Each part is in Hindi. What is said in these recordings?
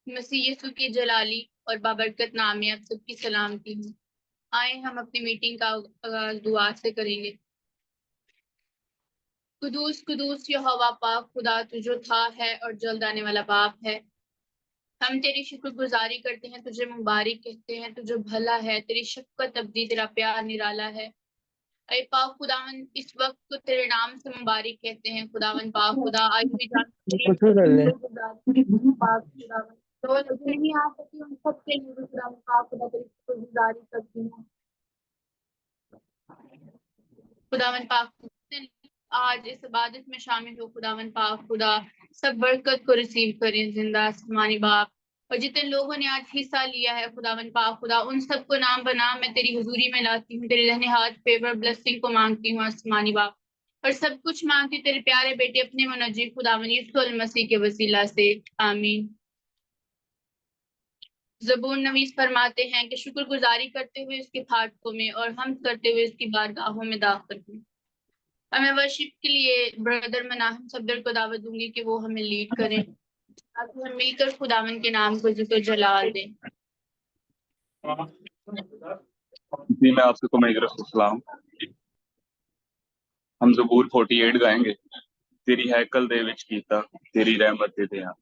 मसीह यीशु की जलाली और बाबरकत नाम में आप सबकी सलामती हूँ। आए हम अपनी मीटिंग का आगाज दुआ से करेंगे। कुदूस कुदूस यहोवा पाक खुदा तुझो था है और जल्द आने वाला बाप है। हम तेरी शुक्रगुजारी करते हैं, तुझे मुबारक कहते हैं, तुझे भला है, तेरी शफकत अब्दी, तेरा प्यार निराला है। अय पाक खुदावन, इस वक्त को तेरे नाम से मुबारक कहते हैं। खुदावन पाक खुदा आज भी जान तेरी कुछ भी कर ले। शुक्रगुजारी पाक खुदावन तो जो नहीं आ सकती उन सब के लिए भी खुदावन पाक खुदा तेरी शुक्रगुजारी करती हूँ। खुदावन पाक आज इस इबादत में शामिल हो। खुदावन पाक खुदा सब बरकत को रिसीव करें जिंदा आसमानी बाप। और जितने लोगों ने आज हिस्सा लिया है खुदावन पाक खुदा, उन सबको नाम बनाम मैं तेरी हुजूरी में लाती हूँ। तेरे रहने हाथ फेवर ब्लेसिंग को मांगती हूँ आसमानी बाप। और सब कुछ मांगती हूँ तेरे प्यारे बेटे अपने मुनज्जी खुदावन यीशु मसीह के वसीला से, आमीन। ज़बूर नवीस फरमाते हैं कि शुक्रगुजारी करते हुए उसके फाटकों में और हम करते हुए उसकी बारगाहों में दाखिल हुए। और मैं वर्शिप के लिए ब्रदर मनाहम सफदर को दावत दूंगी कि वो हमें लीड करें ताकि हम मिलकर खुदावन के नाम को जिक्र जलाल दें। जी मैं आप सबको मेरी तरफ से सलाम। हम ज़बूर 48 गाएंगे। तेरी हैकल दे विच कीता तेरी रहमत दे हाँ।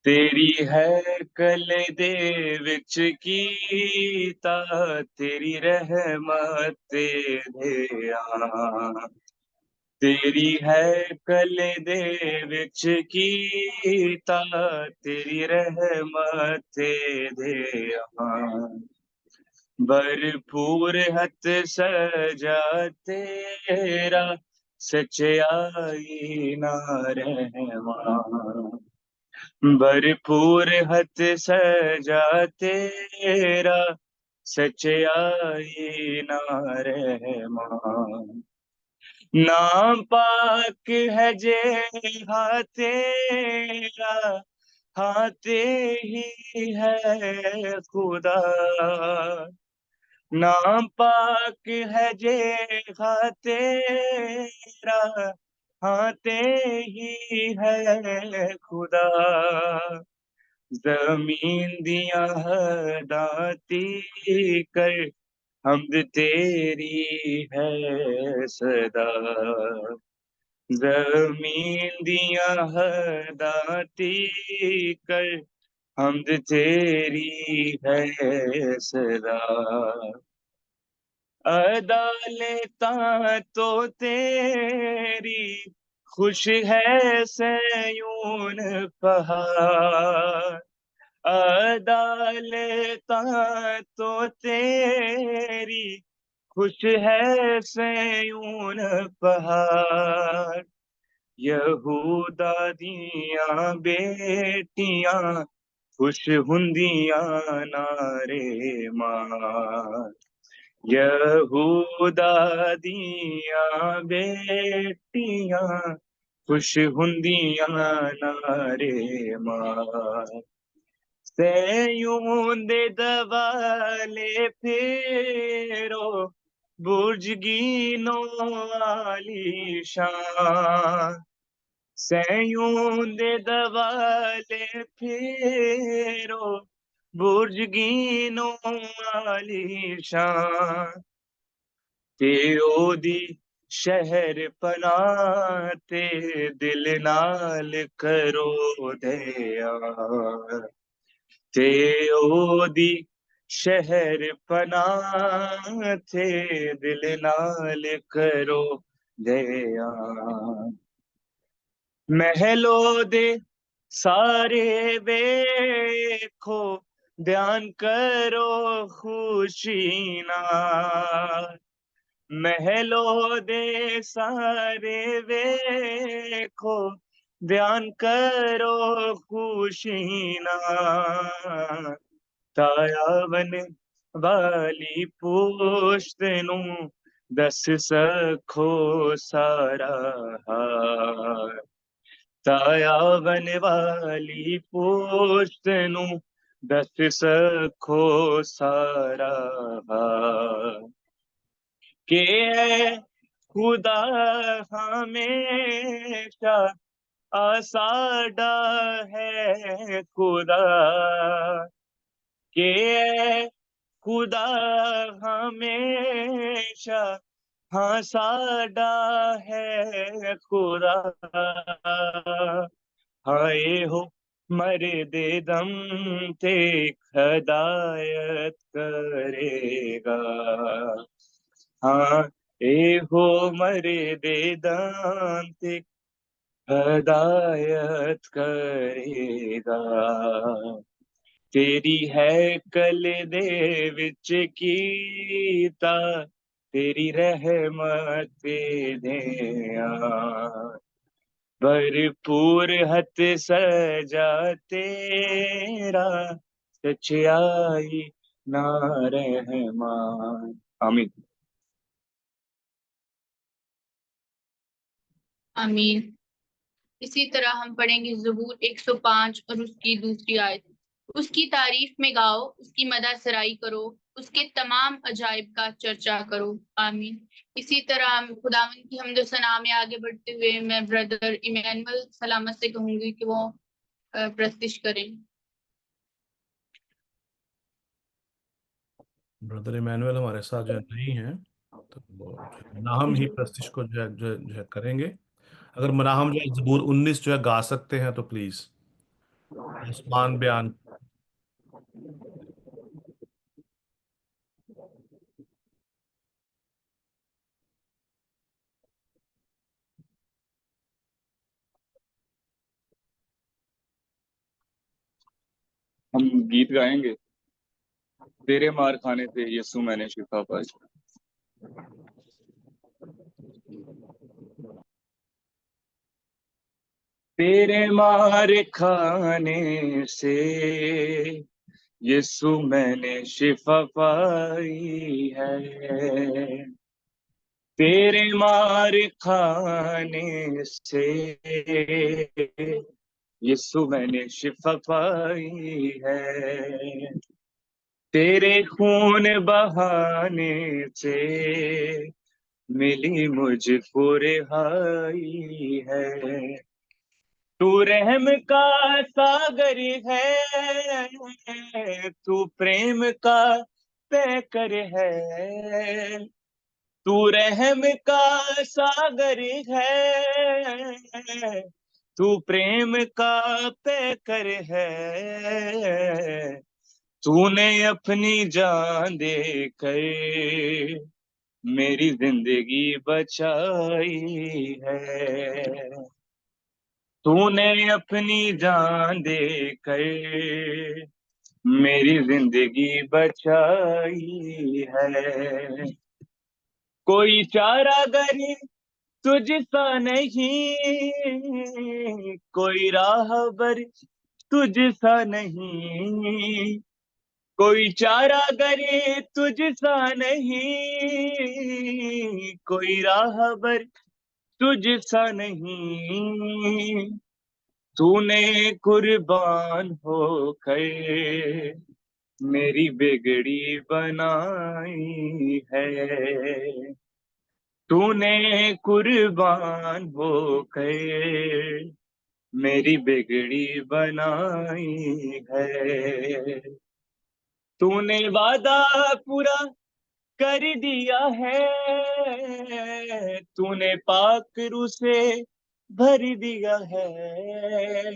तेरी हैकल दे विच कीता तेरी रहमत दे हाँ। तेरी हैकल दे विच कीता तेरी रहमत दे हाँ। भरपूर हथ सजा तेरा सच्चाई ना रहमान। भरपूर हथ सजा तेरा सच्चाई ना रहमान। नाम पाक है जे हा तेरा हाथे ही है खुदा। नाम पाक है जे हा तेरा हाथे ही है खुदा। जमीन दिया दाती कर हमद तेरी है सदा। जमीन दिया दाती कर हमद तेरी है सदा। अदालता तो तेरी खुश है सयून पहाड़। अदालता तो तेरी खुश है सयून पहाड़। यहूदा दियां बेटियां खुश हुंदियां नारे मां। यहूदा दियां बेटियां खुश हुंदियां नारे मां। सयूं दे दवाले फेरो बुर्ज गिनो आलीशान। सयूं दे दवाले फेरो बुर्ज गिनो आलीशान। ते ओदी शहर पनाह ते दिल नाल करो दया। ते ओदी शहर पनाह थे दिल नाल करो दया। महलो दे सारे वेखो ध्यान करो खुशी नाल। महलो दे सारे वेखो ध्यान करो खुशी नाल। तायावन वाली पुश्त नू दस सखो सारा हाल। तायावन वाली पुश्त नू दस सखो सारा हाल। के खुदा हमेशा आसाडा है खुदा के खुदा हमेशा हाँ साडा है खुदा हाय हो मरे दे दम ते हदायत करेगा हाँ ए हो मरे दे दम ते हदायत करेगा तेरी है कल दे विच कीता तेरी रहमत देया भरपूर हथ सजा तेरा सच्चाई ना रहमान आमीन। आमीन। इसी तरह हम पढ़ेंगे ज़बूर 105 और उसकी दूसरी आयत। उसकी तारीफ में गाओ, उसकी मदह सराई करो, उसके तमाम अजाइब का चर्चा करो। आमीन। इसी तरह हम खुदावंद की हम्द सना में आगे बढ़ते हुए मैं ब्रदर इमैनुअल सलामत से कहूंगी कि वो प्रस्तुत करें। ब्रदर इमैनुअल हमारे साथ जो है नहीं है, तो वो जो है नाहम ही प्रस्तिश को जो है करेंगे। अगर मनाहम जो है ज़बूर 19 जो है गा सकते हैं तो प्लीज आसमान बयान। हम गीत गाएंगे। तेरे मार खाने से यीशु मैंने शिफा पाई। तेरे मार खाने से यीशु मैंने शिफा पाई है तेरे मार खाने से यीशु मैंने शिफा पाई है तेरे खून बहाने से मिली मुझको रिहाई है तू रहम का सागर है तू प्रेम का पैकर है तू रहम का सागर है तू प्रेम का पैकर है तूने अपनी जान दे कर मेरी जिंदगी बचाई है तूने अपनी जान दे कर मेरी जिंदगी बचाई है कोई चारागर तुझसा नहीं कोई राहबर तुझसा नहीं कोई चारागर तुझसा नहीं कोई राहबर तुझसा नहीं तूने कुर्बान होकर मेरी बिगड़ी बनाई है तूने कुर्बान होकर मेरी बिगड़ी बनाई है तूने वादा पूरा कर दिया है तूने पाक रू से भर दिया है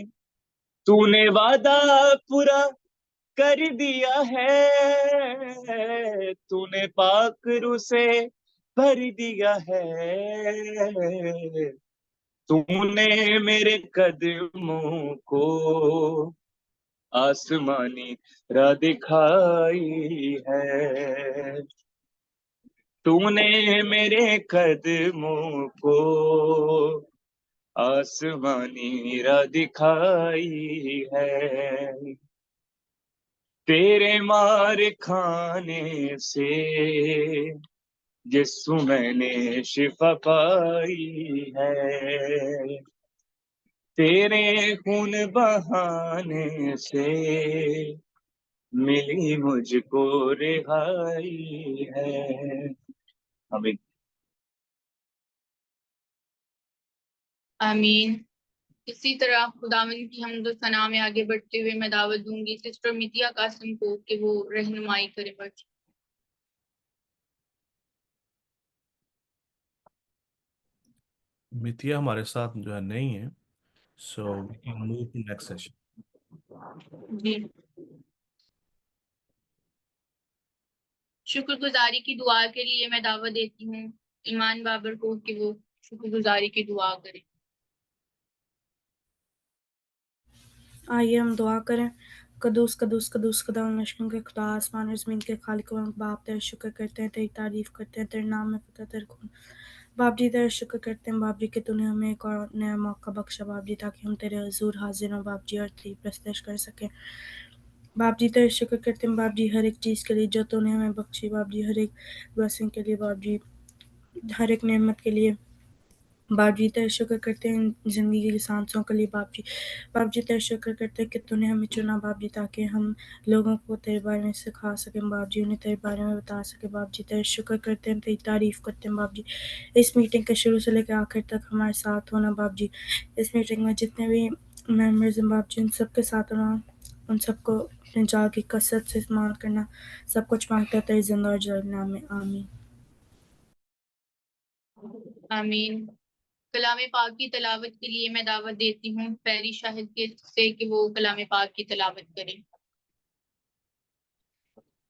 तूने वादा पूरा कर दिया है तूने पाक रू से भर दिया है तूने मेरे कदमों को आसमानी राह दिखाई है तूने मेरे कदमों को आसमानी राह दिखाई है तेरे मार खाने से यीशु मैंने शिफा पाई है तेरे खून बहाने से मिली मुझको रिहाई है आमीन। आमीन। इसी तरह खुदावंद की हमद और सना में आगे बढ़ते हुए मैं दावत दूंगी सिस्टर मितिया कासिम को कि वो रहनुमाई करे बच्चे। मितिया हमारे साथ जो है नहीं है, so we can move to next session. जी, शुक्रगुजारी की दुआ के लिए मैं दावत देती हूँ ईमान बाबर को कि वो शुक्रगुजारी की दुआ करें। आइए हम दुआ करें। कदूस कदूस कदूस खुदा मशकुन के खुदा आसमान और ज़मीन के खालिक व बाप तेरा शुक्र करते हैं, तेरी तारीफ करते हैं, तेरे नाम में पता तेरे को बाप जी तेरा शुक्र करते हैं बाप जी कि तूने हमें एक और नया मौका बख्शा बाप जी, ताकि हम तेरे हुजूर हाजिर हों बाप जी और तेरी प्रस्तश कर सकें। बाप जी तेरा शुक्र करते हैं बाप जी हर एक चीज़ के लिए जो तूने हमें बख्शी बाप जी, हर एक ब्लेसिंग के लिए बाप जी, हर एक नेमत के लिए बाप जी तेरा शुक्र करते हैं ज़िंदगी की सांसों के लिए बाप जी। बाप जी तेरा शुक्र करते हैं कि तूने हमें चुना बाप जी, ताकि हम लोगों को तेरे बारे में सिखा सकें बाप जी, उन्हें तेरे बारे में बता सकें बाप जी। तेरा शुक्र करते हैं, तेरी तारीफ़ करते हैं बाप जी। इस मीटिंग के शुरू से लेकर आखिर तक हमारे साथ होना बाप जी। इस मीटिंग में जितने भी मेम्बर्स हैं बाप जी, उन सबके साथ होना, उन सबको अपने जाल की कसरत से इस्तेमाल करना, सब कुछ मांगते हैं तेरे जिंदा और जलाल नाम में, आमीन। आमीन। कलाम पाक की तलावत के लिए मैं दावत देती हूँ पैरी शाहिद के से कि वो कलाम पाक की तलावत करें।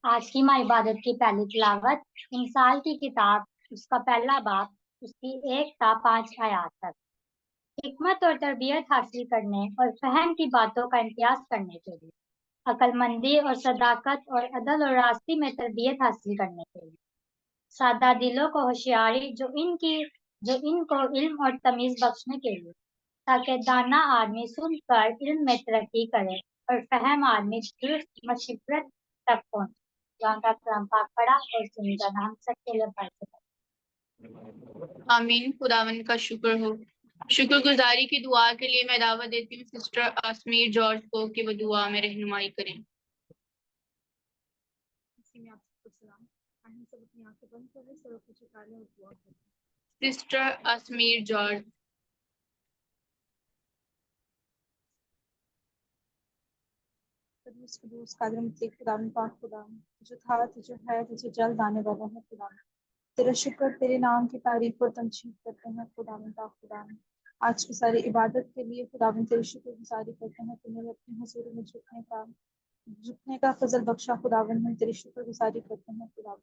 आज की माँ इबादत की पहली तिलावत इंसाल की किताब, उसका पहला बाब, उसकी 1 ता 5 आयात तक। हिकमत और तरबियत हासिल करने और फहम की बातों का इम्तियाज करने के लिए, अक्लमंदी और सदाकत और अदल और रास्ती में तरबियत हासिल करने के लिए, सादा दिलों को होशियारी जो इनको इल्म और तमीज बख्शने के लिए, ताकि दाना आदमी सुनकर इल्म में तरक्की करे और फहम आदमी दुरुस्त मशवरत तक पहुंचे। खुदा का कलाम पाक पढ़ा और सुनीता नाम सबके लिए बढ़ते। आमीन। खुदावंद का शुक्र हो। शुक्रगुजारी की दुआ के लिए मैं दावत देती हूँ सिस्टर आसमीर जॉर्ज को कि वो दुआ में रहनुमाई करें। सिस्टर आसमीर जॉर्ज। कदूस कदूस कादिर मुतलक खुदावन पाक खुदावन, जो था तुझे है तुझे जल्द आने वाला है खुदावन। तेरा शुक्र तेरे नाम की तारीफ और तमजीद करते हैं खुदावन पाक खुदावन। आज की सारी इबादत के लिए खुदावन तेरी शुक्रगुजारी करते हैं, तूने अपने हुजूर में झुकने का फजल बख्शा खुदावन। हम तेरी शुक्रगुजारी करते हैं खुदावन।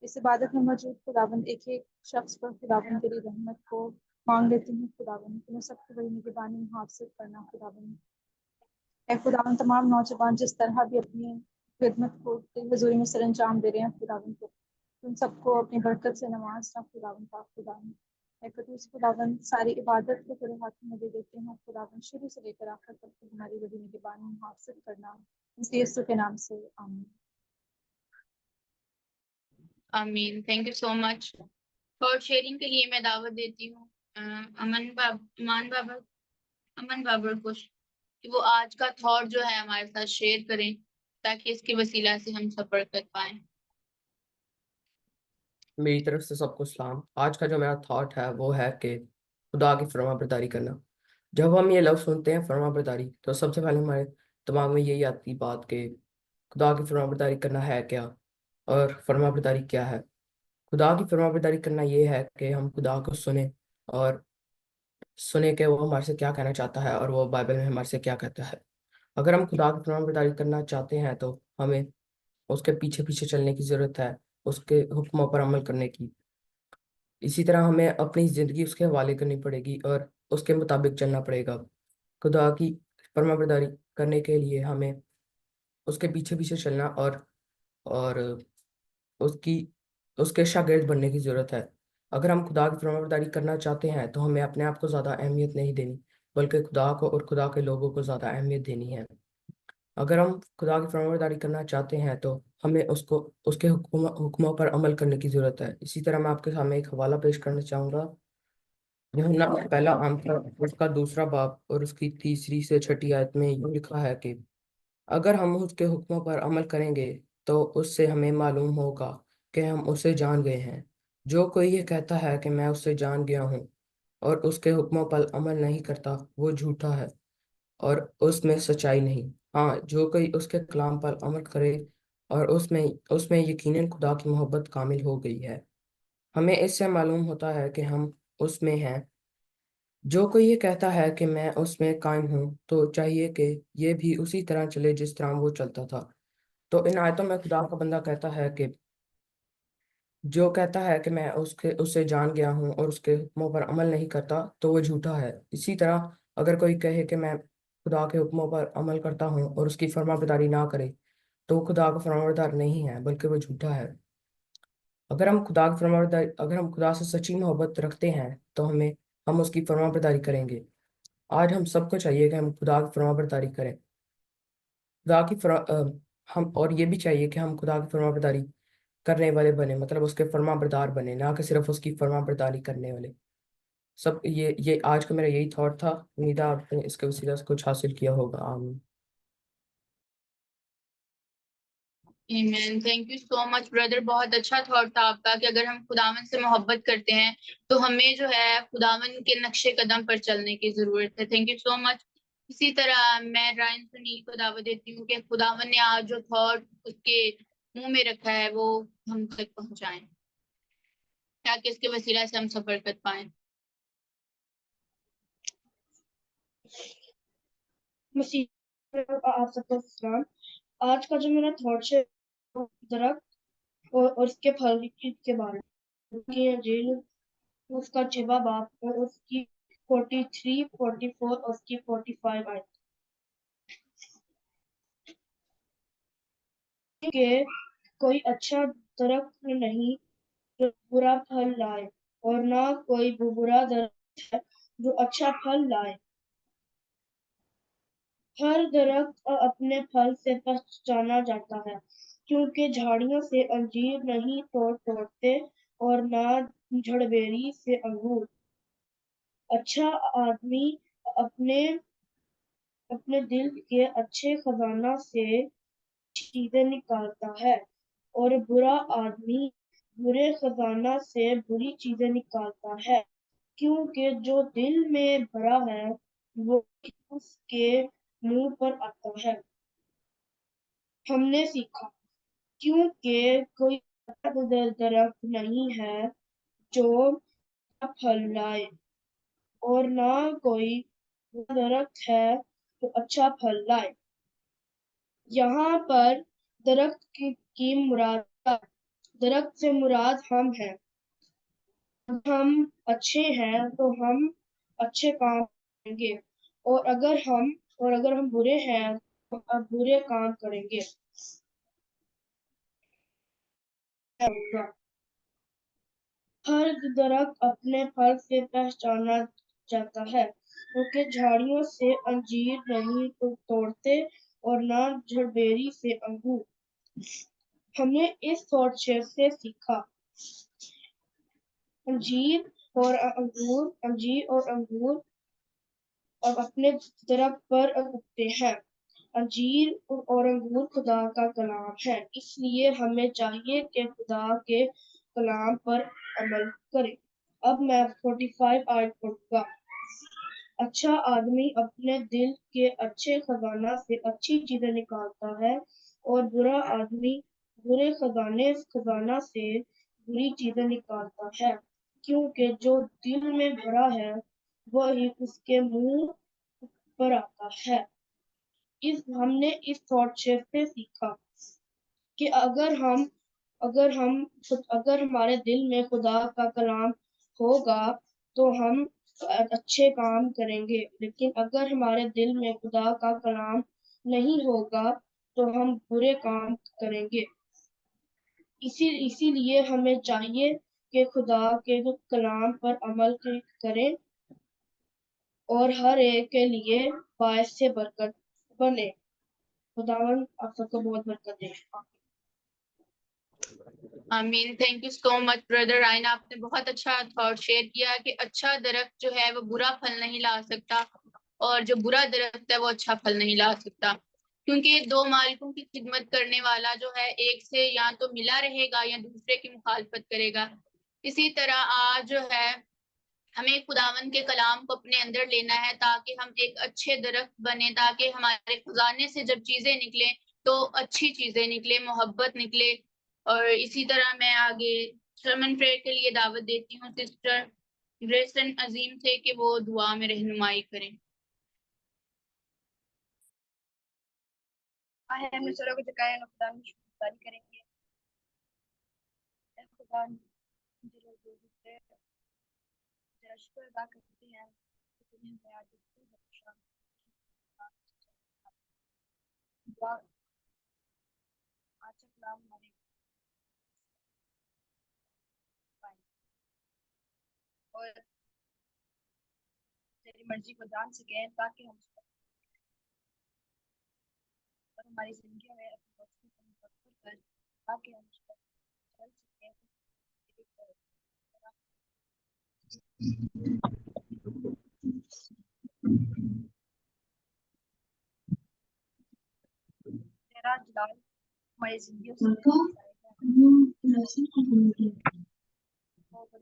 इस इबादत में मौजूद खुदावन एक एक शख्स पर खुदावन तेरी रहमत को मांग लेती हूँ खुदावन। तुम्हें सबकी बड़ी निगरानी में हाफिज करना खुदावन। ऐ खुदावन तमाम नौजवान जिस तरह भी अपनी खिदमत को तेरी हुजूरी में सरंजाम दे रहे हैं खुदावन को तुम सबको अपनी बरकत से नवाजना खुदावन पाक खुदावन। ऐ कदूस खुदावन सारी इबादत को तेरे हाथों में दे देते हैं खुदावन, शुरू से लेकर आखिर तक हमारी बड़ी निगरानी में हाफिज करना, इस यीशु के नाम से आमीन। आमीन। Thank you so much. Thought sharing के लिए मैं दावत देती हूँ अमन बाबर को कि वो आज का थॉट जो है हमारे साथ शेयर करें, ताकि इसकी वसीला से हम सब बरकत पाएं। मेरी तरफ से सबको सलाम। आज का जो मेरा थॉट है वो है कि खुदा की फरमाबरदारी करना। जब हम ये लफ्ज़ सुनते हैं फरमाबरदारी, तो सबसे पहले हमारे दिमाग में यही आती बात कि खुदा की फरमाबरदारी करना है क्या, और फरमाबरदारी क्या है। खुदा की फरमाबरदारी करना ये है कि हम खुदा को सुने, और सुने कि वो हमारे से क्या कहना चाहता है और वो बाइबल में हमारे से क्या कहता है। अगर हम खुदा की फरमाबरदारी करना चाहते हैं तो हमें उसके पीछे पीछे चलने की ज़रूरत है, उसके हुक्मों पर अमल करने की। इसी तरह हमें अपनी ज़िंदगी उसके हवाले करनी पड़ेगी और उसके मुताबिक चलना पड़ेगा। खुदा की फरमाबरदारी करने के लिए हमें उसके पीछे पीछे चलना और उसकी उसके शागिर्द बनने की ज़रूरत है। अगर हम खुदा की फरमाबरदारी करना चाहते हैं तो हमें अपने आप को ज़्यादा अहमियत नहीं देनी, बल्कि खुदा को और खुदा के लोगों को ज़्यादा अहमियत देनी है। अगर हम खुदा की फरमाबरदारी करना चाहते हैं तो हमें उसको उसके हुक्मों पर अमल करने की ज़रूरत है। इसी तरह मैं आपके सामने एक हवाला पेश करना चाहूँगा। यूहन्ना पहला आमता उसका 2 बाब और उसकी 3 से 6 आयत में यूँ लिखा है कि अगर हम उसके हुक्मों पर अमल करेंगे तो उससे हमें मालूम होगा कि हम उसे जान गए हैं। जो कोई ये कहता है कि मैं उससे जान गया हूँ, और उसके हुक्मों पर अमल नहीं करता वो झूठा है और उसमें सच्चाई नहीं। हाँ, जो कोई उसके कलाम पर अमल करे और उसमें उसमें यकीनन खुदा की मोहब्बत कामिल हो गई है। हमें इससे मालूम होता है कि हम उसमें हैं। जो कोई ये कहता है कि मैं उसमें कायम हूँ तो चाहिए कि ये भी उसी तरह चले जिस तरह वो चलता था। तो इन आयतों में खुदा का बंदा कहता है कि जो कहता है कि मैं उससे जान गया हूँ और उसके हुक्मों पर अमल नहीं करता तो वो झूठा है। इसी तरह अगर कोई कहे कि मैं खुदा के हुक्मों पर अमल करता हूँ और उसकी फरमाबरदारी ना करे तो वो खुदा का फरमाबरदार नहीं है बल्कि वो झूठा है। अगर हम खुदा से सच्ची मोहब्बत रखते हैं तो हम उसकी फरमाबरदारी करेंगे। आज हम सबको चाहिए कि हम खुदा की फरमाबरदारी करें। खुदा की फरमा हम और ये भी चाहिए कि हम खुदा की फरमाबरदारी करने वाले बने, मतलब उसके फरमाबरदार बने, ना कि सिर्फ उसकी फरमाबरदारी करने वाले। सब ये आज का मेरा यही थॉट था। उम्मीद है आपने इसके वसीला से कुछ हासिल किया होगा। आमीन। Amen. Thank you so much brother, बहुत अच्छा थॉट था आपका कि अगर हम खुदावन से मोहब्बत करते हैं तो हमें जो है खुदावन के नक्शे कदम पर चलने की जरूरत है। Thank you so much. इसी तरह मैं रायन सुनील को दावत देती हूँ कि खुदावन ने आज जो थॉट उसके मुंह में रखा है वो हम तक पहुंचाएं ताकि इसके वसीला से हम सफर कर पाए। मसीह आप सबको सलाम। आज का जो मेरा थॉट है दरख्त और उसके फल के बारे में जेल उसका 6वां बाब और उसकी 43, 44 और उसकी 45 आयत के कोई अच्छा दरख्त नहीं जो बुरा फल लाए और ना कोई बुरा दरख्त है जो अच्छा फल लाए। हर दरख्त अपने फल से पहचाना जाता है, क्योंकि झाड़ियों से अंजीर नहीं तोड़ते और ना झड़बेरी से अंगूर। अच्छा आदमी अपने अपने दिल के अच्छे खजाना से चीजें निकालता है और बुरा आदमी बुरे खजाना से बुरी चीजें निकालता है, क्योंकि जो दिल में भरा है वो उसके मुंह पर आता है। हमने सीखा क्योंकि कोई दरख्त नहीं है जो फल लाए और ना कोई दरख्त है जो अच्छा फल लाए। यहाँ पर दरख्त की मुराद दरख्त से मुराद हम हैं। हम अच्छे हैं तो हम अच्छे काम करेंगे और अगर हम बुरे हैं तो हम बुरे काम करेंगे। हर दरख्त अपने फल से पहचाना जाता है, क्योंकि झाड़ियों से अंजीर नहीं तोड़ते और ना झड़बेरी से अंगूर। हमने इस थॉट से सीखा अंजीर और अंगूर अब अपने दरख्त पर उगते हैं। अंजीर और अंगूर खुदा का कलाम है, इसलिए हमें चाहिए कि खुदा के कलाम पर अमल करें। अब मैं 45 आयत पढ़ूंगा। अच्छा आदमी अपने दिल के अच्छे खजाना से अच्छी चीजें निकालता है और बुरा आदमी बुरे खजाना से बुरी चीजें निकालता है, क्योंकि जो दिल में भरा है वही उसके मुंह पर आता है। हमने इस थॉट से सीखा कि अगर हमारे दिल में खुदा का कलाम होगा तो हम अच्छे काम करेंगे, लेकिन अगर हमारे दिल में खुदा का कलाम नहीं होगा तो हम बुरे काम करेंगे। इसीलिए हमें चाहिए कि खुदा के कलाम पर अमल करें और हर एक के लिए बायस से बरकत बने। खुदावन आप सबको बहुत बरकत दे। आमीन। Thank you so much brother Ryan, आपने बहुत अच्छा थॉट शेयर किया कि अच्छा दरख्त जो है वो बुरा फल नहीं ला सकता और जो बुरा दरख्त है वो अच्छा फल नहीं ला सकता, क्योंकि दो मालिकों की खिदमत करने वाला जो है एक से या तो मिला रहेगा या दूसरे की मुखालफत करेगा। इसी तरह आज जो है हमें खुदावन के कलाम को अपने अंदर लेना है ताकि हम एक अच्छे दरख्त बने, ताकि हमारे खजाने से जब चीजें निकले तो अच्छी चीजें निकले, मोहब्बत निकले। और इसी तरह मैं आगे सरमन प्रेयर के लिए दावत देती हूँ सिस्टर ग्रेसन अजीम से कि वो दुआ में रहनुमाई करें। हम सरों को झुकाए और खुदा की शुक्र करेंगे। ऐ खुदा जरा शुक्र अदा करते हैं कि तुमने हमें आज दुआ आज कलाम हमारे और तेरी मर्जी को जान सकें ताकि हम और हमारी जिंदगी में अपनी वस्तु को मुकद्दर कर ताकि हम उस पर चल सकें। तेरा जलाल हमारी जिंदगी से बड़ी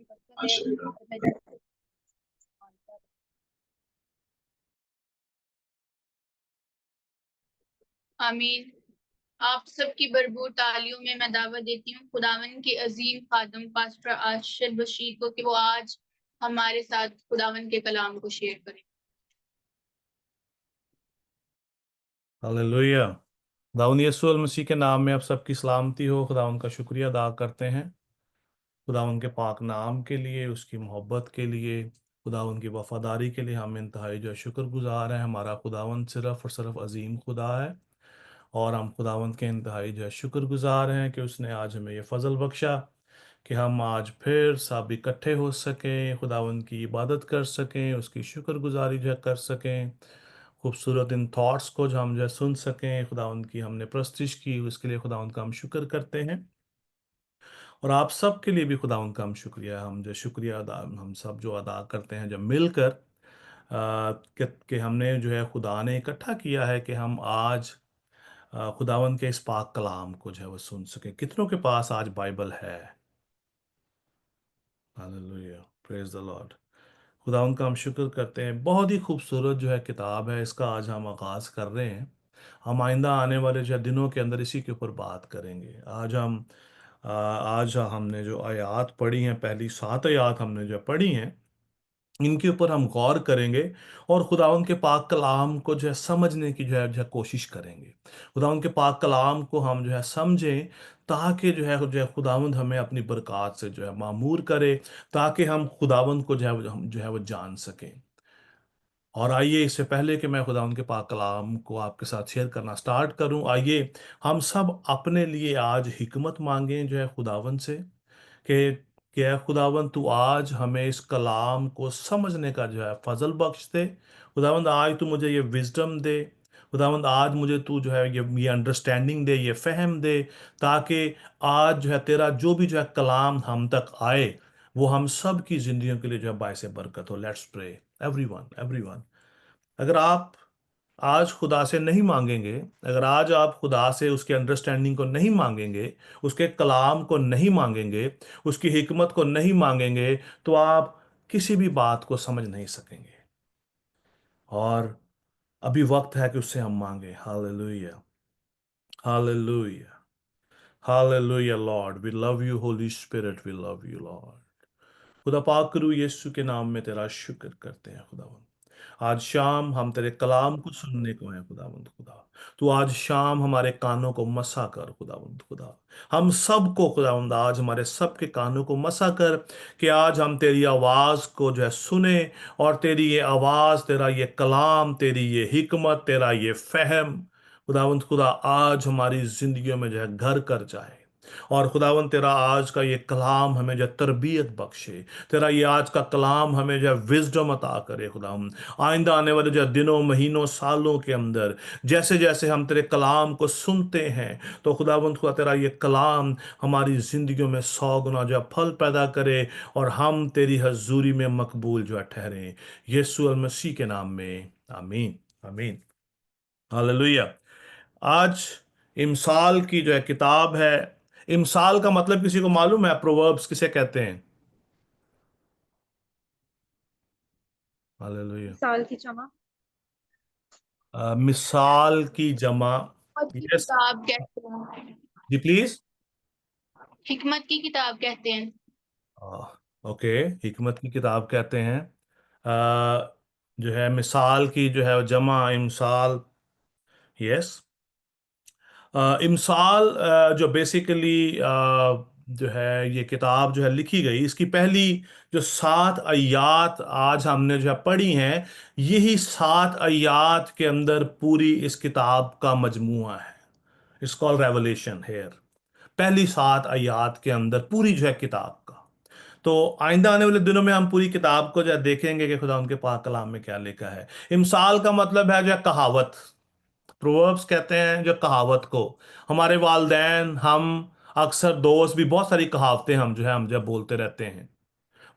बरकत दे। आमीन। आप सबकी भरपूर तालियों में मैं दावत देती हूँ खुदावन के अजीम खादम पास्टर आशिर बशीर को कि वो आज हमारे साथ खुदावन के कलाम को शेयर करें। हालेलुया। खुदावंद यीशु मसीह के नाम में आप सबकी सलामती हो। खुदावंद का शुक्रिया अदा करते हैं खुदावंद के पाक नाम के लिए, उसकी मोहब्बत के लिए, खुदावंद की वफादारी के लिए हम इंतहाई जो शुक्रगुजार हैं। हमारा खुदावंद सिर्फ और सिर्फ अजीम खुदा है और हम खुदावंद के इंतहाई जो शुक्रगुजार हैं कि उसने आज हमें ये फ़ज़ल बख्शा कि हम आज फिर सब इकट्ठे हो सकें, खुदावंद की इबादत कर सकें, उसकी शुक्रगुजारी जो कर सकें, खूबसूरत इन थॉट्स को जो हम जो सुन सकें, खुदावंद की हमने प्रस्तिश की, उसके लिए खुदावंद का हम शुक्र करते हैं। और आप सब के लिए भी खुदावंद का हम शुक्रिया, हम जो शुक्रिया अदा हम सब जो अदा करते हैं जब मिलकर कि हमने जो है खुदा ने इकट्ठा किया है कि हम आज खुदावंद के इस पाक कलाम को जो है वो सुन सकें। कितनों के पास आज बाइबल है? Hallelujah, praise the Lord. खुदावंद का हम शुक्र करते हैं। बहुत ही खूबसूरत जो है किताब है, इसका आज हम आगाज़ कर रहे हैं। हम आइंदा आने वाले जो दिनों के अंदर इसी के ऊपर बात करेंगे। आज हमने जो आयात पढ़ी हैं, पहली 7 आयात हमने जो पढ़ी हैं, इनके ऊपर हम गौर करेंगे और खुदावंद के पाक कलाम को जो है समझने की जो है कोशिश करेंगे। खुदावंद के पाक कलाम को हम जो है समझें ताकि जो है खुदावंद हमें अपनी बरक़ात से जो है मामूर करे, ताकि हम खुदावंद को जो है वो जान सकें। और आइए, इससे पहले कि मैं खुदावंद के पाक कलाम को आपके साथ शेयर करना स्टार्ट करूं, आइए हम सब अपने लिए आज हिकमत मांगें जो है खुदावंद से कि क्या खुदावंद तू आज हमें इस कलाम को समझने का जो है फजल बख्श दे। खुदावंद आज तू मुझे ये विजडम दे। खुदावंद आज मुझे तू जो है ये अंडरस्टैंडिंग दे, ये फहम दे, ताकि आज जो है तेरा जो भी जो है कलाम हम तक आए वो हम सब की जिंदगियों के लिए जो है बायस बरकत हो। Let's pray. एवरीवन एवरीवन, अगर आप आज खुदा से नहीं मांगेंगे, अगर आज आप खुदा से उसके अंडरस्टैंडिंग को नहीं मांगेंगे, उसके कलाम को नहीं मांगेंगे, उसकी हिकमत को नहीं मांगेंगे, तो आप किसी भी बात को समझ नहीं सकेंगे। और अभी वक्त है कि उससे हम मांगे। Hallelujah, hallelujah, hallelujah. Lord we love you, Holy Spirit we love you Lord. खुदा पाक करूँ यीशु के नाम में तेरा शुक्र करते हैं खुदावंद। आज शाम हम तेरे कलाम को सुनने को हैं खुदावंद खुदा। तू आज शाम हमारे कानों को मसा कर खुदावंद खुदा। हम सब को खुदावंद आज हमारे सब के कानों को मसा कर कि आज हम तेरी आवाज़ को जो है सुने और तेरी ये आवाज़, तेरा ये कलाम, तेरी ये हिकमत, तेरा ये फहम खुदावंद खुदा आज हमारी जिंदगियों में जो है घर कर जाए। और खुदावन तेरा आज का ये कलाम हमें जो तरबियत बख्शे, तेरा ये आज का कलाम हमें जो विजडम अता करे खुदावन। आइंदा आने वाले जो दिनों, महीनों, सालों के अंदर जैसे जैसे हम तेरे कलाम को सुनते हैं तो खुदावन खुदा तेरा ये कलाम हमारी ज़िंदगियों में 100 गुना जो फल पैदा करे और हम तेरी हजूरी में मकबूल जो ठहरें। यीशु मसीह के नाम में आमीन, आमीन, हालेलुया। आज इमसाल की जो है किताब है। इमसाल का मतलब किसी को मालूम है? प्रोवर्ब्स किसे कहते हैं? हालेलुया। साल की जमा। मिसाल की जमा। हिकमत की यस किताब कहते हैं। जी प्लीज। हिकमत की किताब कहते हैं। ओके, हिकमत की किताब कहते हैं। जो है मिसाल की जो है जमा इमसाल। यस। इमसाल जो बेसिकली जो है ये किताब जो है लिखी गई, इसकी पहली जो 7 आयत आज हमने जो है पढ़ी हैं, यही 7 आयत के अंदर पूरी इस किताब का मजमूआ है। It's called Revelation here. पहली 7 आयत के अंदर पूरी जो है किताब का। तो आइंदा आने वाले दिनों में हम पूरी किताब को जो है देखेंगे कि खुदा उनके पाक कलाम में क्या लिखा है। इमसाल का मतलब है जो है कहावत। प्रोवर्ब्स कहते हैं जो कहावत को। हमारे वालदैन, हम अक्सर दोस्त भी बहुत सारी कहावतें हम जब बोलते रहते हैं।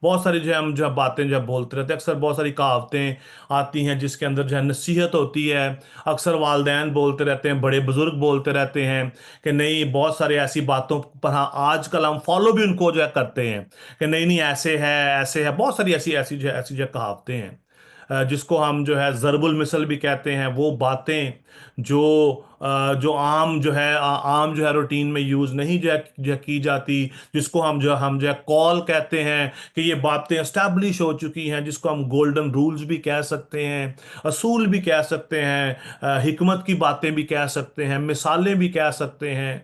बहुत सारी जो है हम जब बातें जब बोलते रहते हैं, अक्सर बहुत सारी कहावतें आती हैं जिसके अंदर जो है नसीहत होती है। अक्सर वालदैन बोलते रहते हैं, बड़े बुजुर्ग बोलते रहते हैं कि नहीं, बहुत सारे ऐसी बातों पर हाँ आजकल हम फॉलो भी उनको जो है करते हैं कि नहीं नहीं ऐसे है ऐसे है। बहुत सारी ऐसी ऐसी जो कहावतें हैं, जिसको हम जो है ज़रबुल मिसल भी कहते हैं। वो बातें जो जो आम जो है आम जो है रूटीन में यूज़ नहीं जो है की जाती, जिसको हम जो है कॉल कहते हैं कि ये बातें एस्टैब्लिश हो चुकी हैं, जिसको हम गोल्डन रूल्स भी कह सकते हैं, असूल भी कह सकते हैं, हिकमत की बातें भी कह सकते हैं, मिसालें भी कह सकते हैं,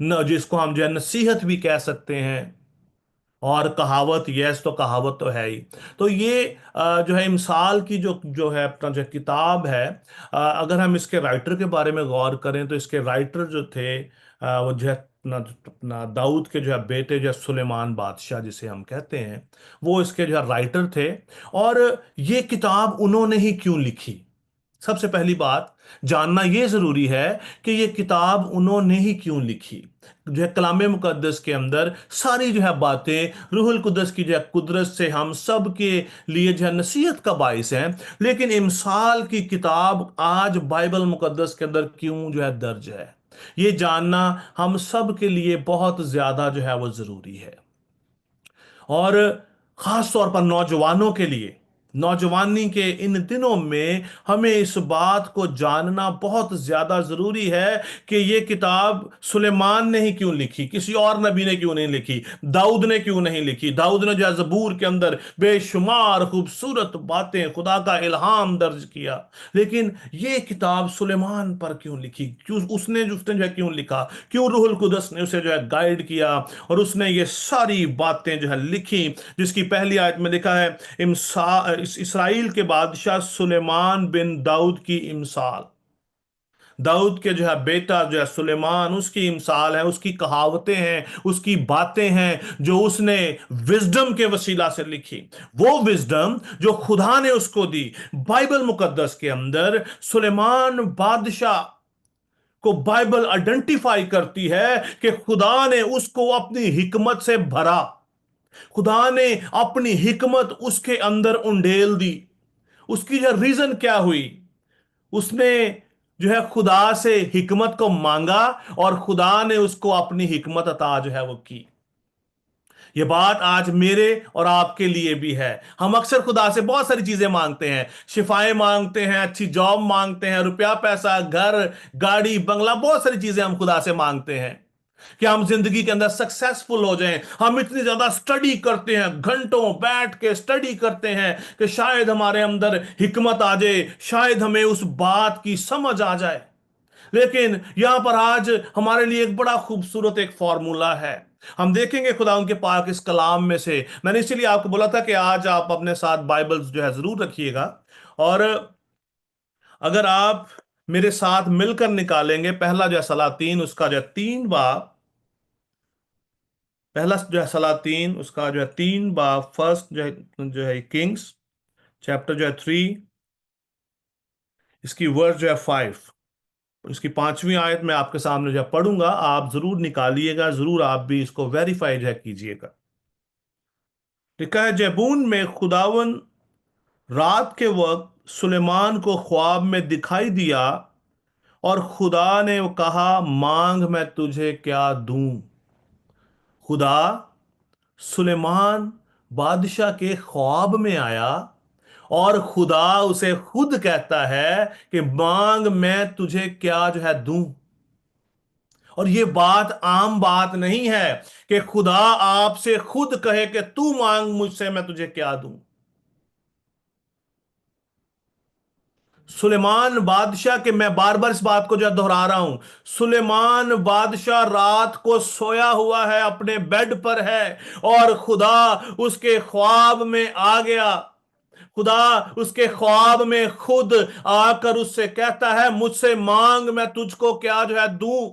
न जिसको हम जो है नसीहत भी कह सकते हैं। और कहावत, यस तो कहावत तो है ही। तो ये जो है इमसाल की जो जो है अपना जो किताब है, अगर हम इसके राइटर के बारे में गौर करें तो इसके राइटर जो थे वो जो है अपना दाऊद के जो है बेटे जो है सुलेमान बादशाह जिसे हम कहते हैं, वो इसके जो है राइटर थे। और ये किताब उन्होंने ही क्यों लिखी, सबसे पहली बात जानना यह जरूरी है कि यह किताब उन्होंने ही क्यों लिखी। जो है कलामे मुकद्दस के अंदर सारी जो है बातें रूहुल कुद्दस की जो है कुदरत से हम सब के लिए जो है नसीहत का बाइस है। लेकिन इमसाल की किताब आज बाइबल मुकद्दस के अंदर क्यों जो है दर्ज है, ये जानना हम सब के लिए बहुत ज्यादा जो है वो जरूरी है। और खास तौर पर नौजवानों के लिए, नौजवानी के इन दिनों में हमें इस बात को जानना बहुत ज्यादा जरूरी है कि ये किताब सुलेमान ने ही क्यों लिखी, किसी और नबी ने क्यों नहीं लिखी, दाऊद ने क्यों नहीं लिखी। दाऊद ने जो है जबूर के अंदर बेशुमार खूबसूरत बातें खुदा का इल्हाम दर्ज किया, लेकिन ये किताब सुलेमान पर क्यों लिखी, क्यों उसने जो है क्यों लिखा, क्यों रूहुल कुदस ने उसे जो है गाइड किया और उसने ये सारी बातें जो है लिखी। जिसकी पहली आयत में लिखा है इसराइल के बादशाह सुलेमान बिन दाऊद की इमसाल। दाऊद के जो है बेटा जो है सुलेमान, उसकी इमसाल है, उसकी कहावतें हैं, उसकी बातें हैं जो उसने विजडम के वसीला से लिखी। वो विजडम जो खुदा ने उसको दी। बाइबल मुकद्दस के अंदर सुलेमान बादशाह को बाइबल आइडेंटिफाई करती है कि खुदा ने उसको अपनी हिकमत से भरा, खुदा ने अपनी हिकमत उसके अंदर उंडेल दी। उसकी जो रीजन क्या हुई, उसने जो है खुदा से हिकमत को मांगा और खुदा ने उसको अपनी हिकमत अता जो है वो की। ये बात आज मेरे और आपके लिए भी है। हम अक्सर खुदा से बहुत सारी चीजें मांगते हैं, शिफाएं मांगते हैं, अच्छी जॉब मांगते हैं, रुपया पैसा, घर, गाड़ी, बंगला, बहुत सारी चीजें हम खुदा से मांगते हैं कि हम जिंदगी के अंदर सक्सेसफुल हो जाएं। हम इतनी ज्यादा स्टडी करते हैं, घंटों बैठ के स्टडी करते हैं कि शायद हमारे अंदर हिकमत आ जाए, शायद हमें उस बात की समझ आ जाए। लेकिन यहां पर आज हमारे लिए एक बड़ा खूबसूरत एक फॉर्मूला है। हम देखेंगे खुदा उनके पाक इस कलाम में से। मैंने इसीलिए आपको बोला था कि आज आप अपने साथ बाइबल्स जो है जरूर रखिएगा। और अगर आप मेरे साथ मिलकर निकालेंगे पहला जो है सलातीन उसका जो है 3 बाब, पहला जो है सलातीन उसका जो है 3 बाब, फर्स्ट जो है किंग्स चैप्टर जो है 3, इसकी वर्स जो है 5, इसकी 5वीं आयत में आपके सामने जो है पढ़ूंगा। आप जरूर निकालिएगा, जरूर आप भी इसको वेरीफाई जो है कीजिएगा। लिखा है, जैबून में खुदावन रात के वक्त सुलेमान को ख्वाब में दिखाई दिया और खुदा ने कहा, मांग मैं तुझे क्या दूं। खुदा सुलेमान बादशाह के ख्वाब में आया और खुदा उसे खुद कहता है कि मांग, मैं तुझे क्या जो है दूं। और ये बात आम बात नहीं है कि खुदा आपसे खुद कहे कि तू मांग मुझसे, मैं तुझे क्या दूं। सुलेमान बादशाह के, मैं बार बार इस बात को जो दोहरा रहा हूं, सुलेमान बादशाह रात को सोया हुआ है, अपने बेड पर है, और खुदा उसके ख्वाब में आ गया। खुदा उसके ख्वाब में खुद आकर उससे कहता है, मुझसे मांग, मैं तुझको क्या जो है दूं।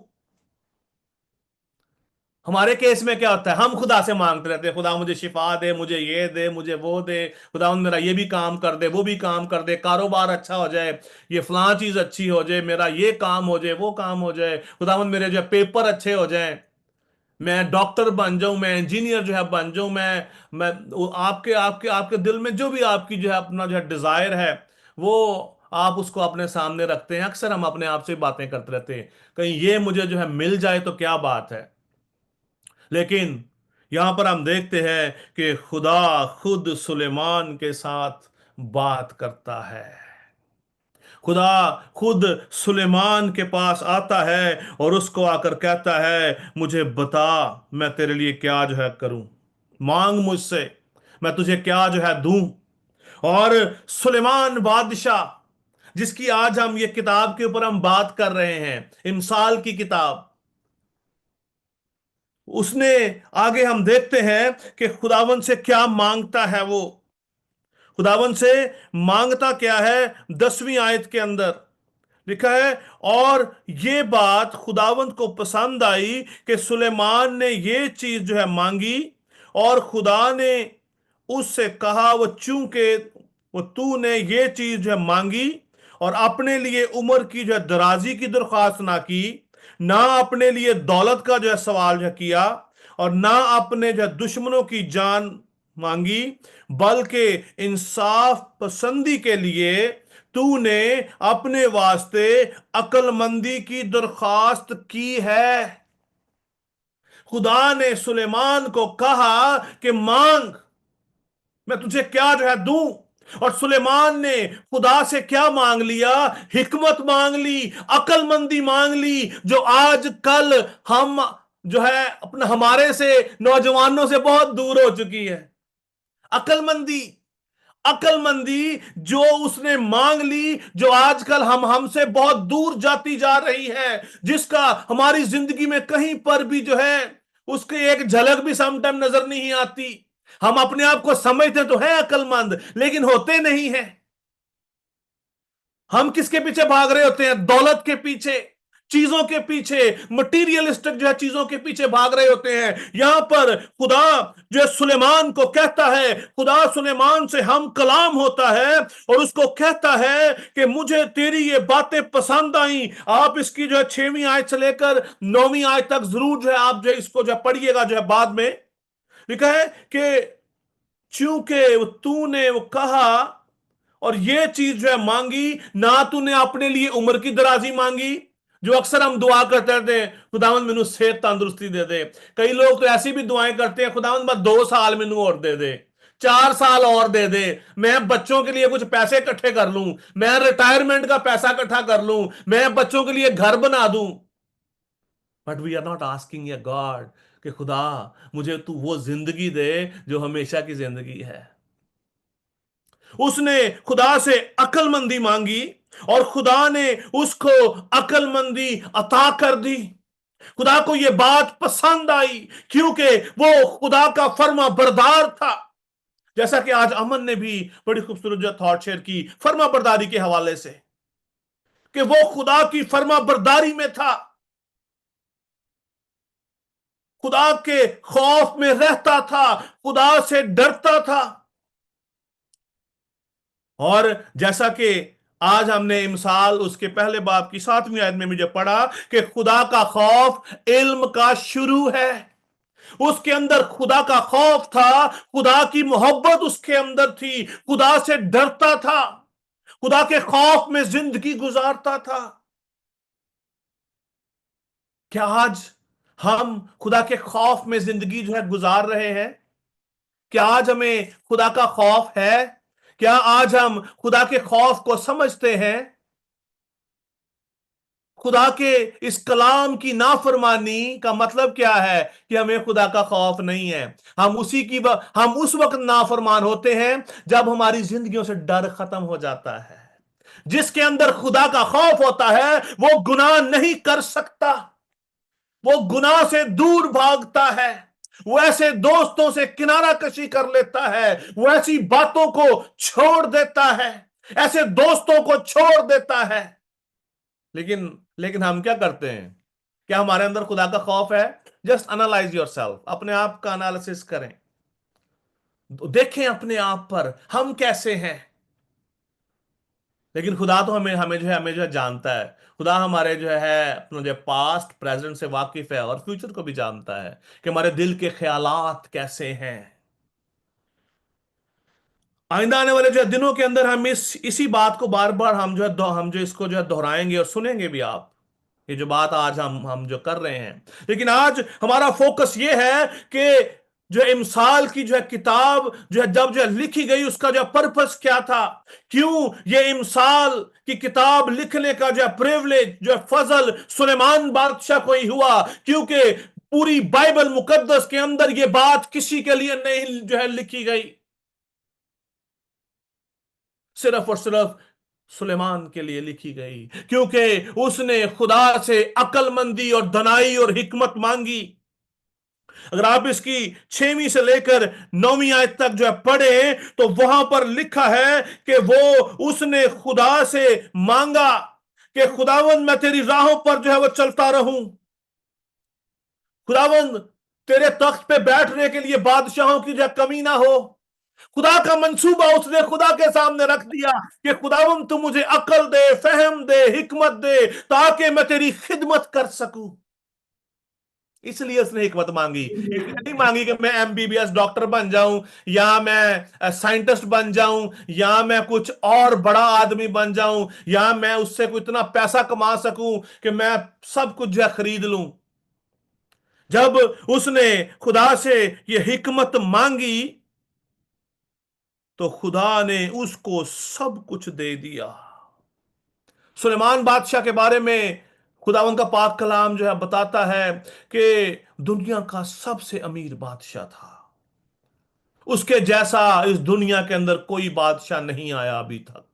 हमारे केस में क्या होता है, हम खुदा से मांगते रहते हैं, खुदा मुझे शिफा दे, मुझे ये दे, मुझे वो दे, खुदा मेरा ये भी काम कर दे, वो भी काम कर दे, कारोबार अच्छा हो जाए, ये फलां चीज अच्छी हो जाए, मेरा ये काम हो जाए, वो काम हो जाए, खुदा मेरे जो है पेपर अच्छे हो जाएं, मैं डॉक्टर बन जाऊं, मैं इंजीनियर जो है बन जाऊं, मैं आपके आपके आपके दिल में जो भी आपकी जो है अपना जो है डिजायर है, वो आप उसको अपने सामने रखते हैं। अक्सर हम अपने आप से बातें करते रहते हैं, कहीं ये मुझे जो है मिल जाए तो क्या बात है। लेकिन यहां पर हम देखते हैं कि खुदा खुद सुलेमान के साथ बात करता है। खुदा खुद सुलेमान के पास आता है और उसको आकर कहता है, मुझे बता, मैं तेरे लिए क्या जो है करूं, मांग मुझसे, मैं तुझे क्या जो है दूं। और सुलेमान बादशाह, जिसकी आज हम ये किताब के ऊपर हम बात कर रहे हैं, इमसाल की किताब, उसने आगे हम देखते हैं कि खुदावन से क्या मांगता है। वो खुदावन से मांगता क्या है, 10वीं आयत के अंदर लिखा है, और ये बात खुदावंत को पसंद आई कि सुलेमान ने ये चीज जो है मांगी, और खुदा ने उससे कहा, वो चूंकि वो तूने ये चीज जो है मांगी और अपने लिए उम्र की जो है दराजी की दरख्वास्त ना की, ना अपने लिए दौलत का जो है सवाल जो है किया, और ना अपने जो है दुश्मनों की जान मांगी, बल्कि इंसाफ पसंदी के लिए तूने अपने वास्ते अक्लमंदी की दरखास्त की है। खुदा ने सुलेमान को कहा कि मांग, मैं तुझे क्या जो है दूं। और सुलेमान ने खुदा से क्या मांग लिया, हिकमत मांग ली, अक्लमंदी मांग ली, जो आज कल हम जो है अपने हमारे से नौजवानों से बहुत दूर हो चुकी है। अक्लमंदी, अक्लमंदी जो उसने मांग ली, जो आजकल हमसे बहुत दूर जाती जा रही है, जिसका हमारी जिंदगी में कहीं पर भी जो है उसकी एक झलक भी समटाइम नजर नहीं आती। हम अपने आप को समझते तो है अक्लमंद, लेकिन होते नहीं है। हम किसके पीछे भाग रहे होते हैं, दौलत के पीछे, चीजों के पीछे, मटीरियलिस्टिक जो है चीजों के पीछे भाग रहे होते हैं। यहां पर खुदा जो है सुलेमान को कहता है, खुदा सुलेमान से हम कलाम होता है और उसको कहता है कि मुझे तेरी ये बातें पसंद आई। आप इसकी जो है 6वीं आयत से लेकर 9वीं आयत तक जरूर जो है आप जो है इसको जो पढ़िएगा, जो है बाद में लिखा है कि चूंकि तूने वो कहा और ये चीज जो है मांगी, ना तूने अपने लिए उम्र की दराजी मांगी, जो अक्सर हम दुआ करते रहते हैं, खुदावंद मैनू सेहत तंदुरुस्ती दे दे। कई लोग तो ऐसी भी दुआएं करते हैं, खुदावंद बस 2 साल मैनू और दे दे, 4 साल और दे दे, मैं बच्चों के लिए कुछ पैसे इकट्ठे कर लूं, मैं रिटायरमेंट का पैसा इकट्ठा कर लूं, मैं बच्चों के लिए घर बना दूं। But we are not asking a God कि खुदा मुझे तू वो जिंदगी दे जो हमेशा की जिंदगी है। उसने खुदा से अक्लमंदी मांगी और खुदा ने उसको अक्लमंदी अता कर दी। खुदा को यह बात पसंद आई क्योंकि वो खुदा का फर्मा बरदार था। जैसा कि आज अमन ने भी बड़ी खूबसूरत जो थॉट शेयर की फर्मा बरदारी के हवाले से, कि वो खुदा की फर्मा बरदारी में था, खुदा के खौफ में रहता था, खुदा से डरता था। और जैसा कि आज हमने इमसाल उसके पहले बाब की 7वीं आयत में मुझे पढ़ा कि खुदा का खौफ इल्म का शुरू है। उसके अंदर खुदा का खौफ था, खुदा की मोहब्बत उसके अंदर थी, खुदा से डरता था, खुदा के खौफ में जिंदगी गुजारता था। क्या आज हम खुदा के खौफ में जिंदगी जो है गुजार रहे हैं? क्या आज हमें खुदा का खौफ है? क्या आज हम खुदा के खौफ को समझते हैं? खुदा के इस कलाम की नाफरमानी का मतलब क्या है कि हमें खुदा का खौफ नहीं है। हम उस वक्त नाफरमान होते हैं जब हमारी जिंदगियों से डर खत्म हो जाता है। जिसके अंदर खुदा का खौफ होता है वो गुनाह नहीं कर सकता, वो गुनाह से दूर भागता है, वो ऐसे दोस्तों से किनारा कशी कर लेता है, वो ऐसी बातों को छोड़ देता है, ऐसे दोस्तों को छोड़ देता है। लेकिन लेकिन हम क्या करते हैं? क्या हमारे अंदर खुदा का खौफ है? जस्ट एनालाइज योरसेल्फ, अपने आप का एनालिसिस करें, देखें अपने आप पर हम कैसे हैं। लेकिन खुदा तो हमें जो है जानता है। खुदा हमारे जो है अपना जो पास्ट प्रेजेंट से वाकिफ है और फ्यूचर को भी जानता है कि हमारे दिल के ख्यालात कैसे हैं। आइंदा आने वाले जो है दिनों के अंदर हम इसी बात को बार बार हम जो इसको जो है दोहराएंगे और सुनेंगे भी आप, ये जो बात आज हम जो कर रहे हैं। लेकिन आज हमारा फोकस ये है कि जो इमसाल की जो है किताब जो है जब जो है लिखी गई उसका जो पर्पस क्या था, क्यों ये इमसाल की किताब लिखने का जो है प्रिविलेज जो है फजल सुलेमान बादशाह को ही हुआ, क्योंकि पूरी बाइबल मुकद्दस के अंदर ये बात किसी के लिए नहीं जो है लिखी गई, सिर्फ और सिर्फ सुलेमान के लिए लिखी गई, क्योंकि उसने खुदा से अक्लमंदी और दनाई और हिकमत मांगी। अगर आप इसकी 6वीं से लेकर 9वीं आयत तक जो है पढ़े तो वहां पर लिखा है कि उसने खुदा से मांगा कि खुदावंद मैं तेरी राहों पर जो है वो चलता रहूं, खुदावंद तेरे तख्त पे बैठने के लिए बादशाहों की जो कमी ना हो। खुदा का मंसूबा उसने खुदा के सामने रख दिया कि खुदावंद तू मुझे अकल दे, फहम दे, हिकमत दे ताकि मैं तेरी खिदमत कर सकूं। इसलिए उसने हिकमत मांगी, इसलिए नहीं मांगी कि मैं एमबीबीएस डॉक्टर बन जाऊं या मैं साइंटिस्ट बन जाऊं या मैं कुछ और बड़ा आदमी बन जाऊं या मैं उससे कोई इतना पैसा कमा सकूं कि मैं सब कुछ जो खरीद लूं। जब उसने खुदा से यह हिकमत मांगी तो खुदा ने उसको सब कुछ दे दिया। सुलेमान बादशाह के बारे में खुदावंद का पाक कलाम जो है बताता है कि दुनिया का सबसे अमीर बादशाह था, उसके जैसा इस दुनिया के अंदर कोई बादशाह नहीं आया अभी तक,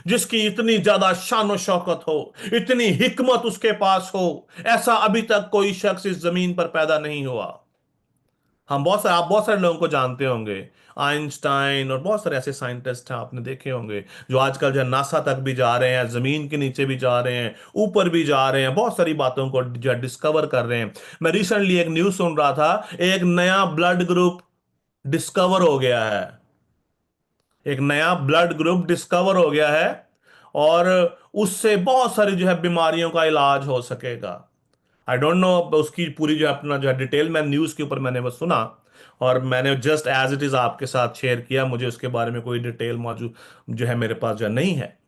जिसकी इतनी ज्यादा शान शौकत हो, इतनी हिकमत उसके पास हो, ऐसा अभी तक कोई शख्स इस जमीन पर पैदा नहीं हुआ। आप बहुत सारे लोगों को जानते होंगे, आइंस्टाइन और बहुत सारे ऐसे साइंटिस्ट हैं आपने देखे होंगे जो आजकल जो है नासा तक भी जा रहे हैं, जमीन के नीचे भी जा रहे हैं, ऊपर भी जा रहे हैं, बहुत सारी बातों को जो है डिस्कवर कर रहे हैं। मैं रिसेंटली एक न्यूज सुन रहा था, एक नया ब्लड ग्रुप डिस्कवर हो गया है, एक नया ब्लड ग्रुप डिस्कवर हो गया है और उससे बहुत सारी जो है बीमारियों का इलाज हो सकेगा। आई डोंट नो उसकी पूरी जो अपना जो है डिटेल, मैं न्यूज के ऊपर मैंने बस सुना और मैंने जस्ट एज इट इज आपके साथ शेयर किया, मुझे उसके बारे में कोई डिटेल मौजूद जो है मेरे पास जो है नहीं है।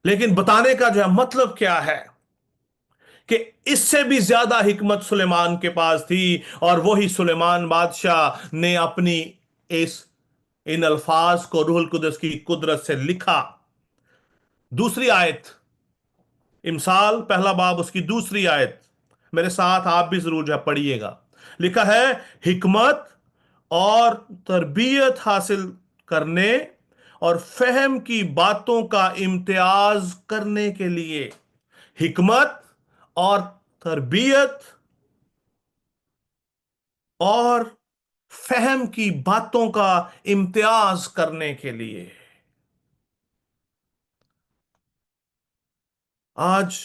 लेकिन बताने का जो है मतलब क्या है कि इससे भी ज्यादा हिकमत सुलेमान के पास थी और वही सुलेमान बादशाह ने अपनी इन अल्फाज को रूहुल कुदस की कुदरत से लिखा। दूसरी आयत, इमसाल पहला बाब उसकी दूसरी आयत, मेरे साथ आप भी जरूर जो पढ़िएगा। लिखा है, हिकमत और तरबियत हासिल करने और फहम की बातों का इम्तियाज करने के लिए, हिकमत और तरबियत और फहम की बातों का इम्तियाज करने के लिए। आज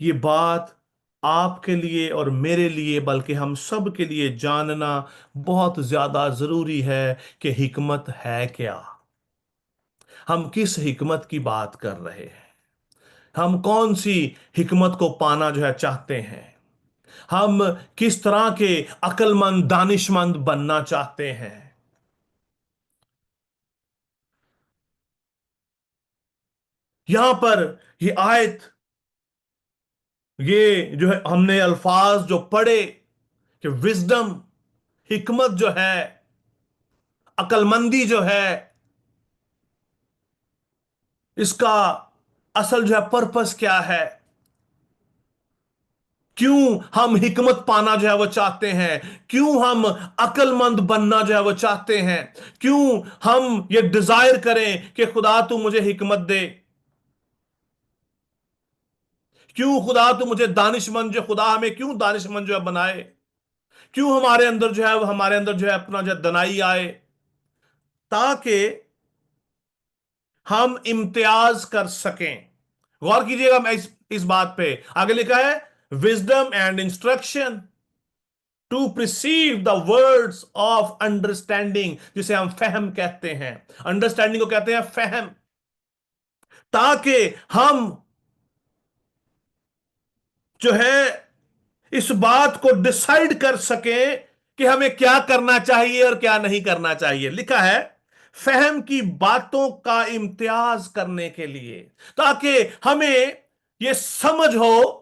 ये बात आपके लिए और मेरे लिए बल्कि हम सब के लिए जानना बहुत ज्यादा जरूरी है कि हिकमत है क्या, हम किस हिकमत की बात कर रहे हैं, हम कौन सी हिकमत को पाना जो है चाहते हैं, हम किस तरह के अक्लमंद दानिशमंद बनना चाहते हैं। यहां पर ये आयत, ये जो है हमने अल्फाज जो पढ़े कि विजडम, हिकमत जो है, अक्लमंदी जो है, इसका असल जो है पर्पस क्या है, क्यों हम हिकमत पाना जो है वो चाहते हैं, क्यों हम अक्लमंद बनना जो है वो चाहते हैं, क्यों हम ये डिजायर करें कि खुदा तू मुझे हिकमत दे, क्यों खुदा तू मुझे दानिशमंद, जो खुदा हमें क्यों दानिशमंद जो है बनाए, क्यों हमारे अंदर जो है हमारे अंदर जो है अपना जो दनाई आए, ताकि हम इम्तियाज कर सकें। गौर कीजिएगा मैं इस बात पे, आगे लिखा है wisdom and instruction to perceive the words of understanding, जिसे हम फहम कहते हैं, अंडरस्टैंडिंग को कहते हैं फहम, ताकि हम जो है इस बात को डिसाइड कर सकें कि हमें क्या करना चाहिए और क्या नहीं करना चाहिए। लिखा है फहम की बातों का इम्तियाज करने के लिए, ताकि हमें यह समझ हो,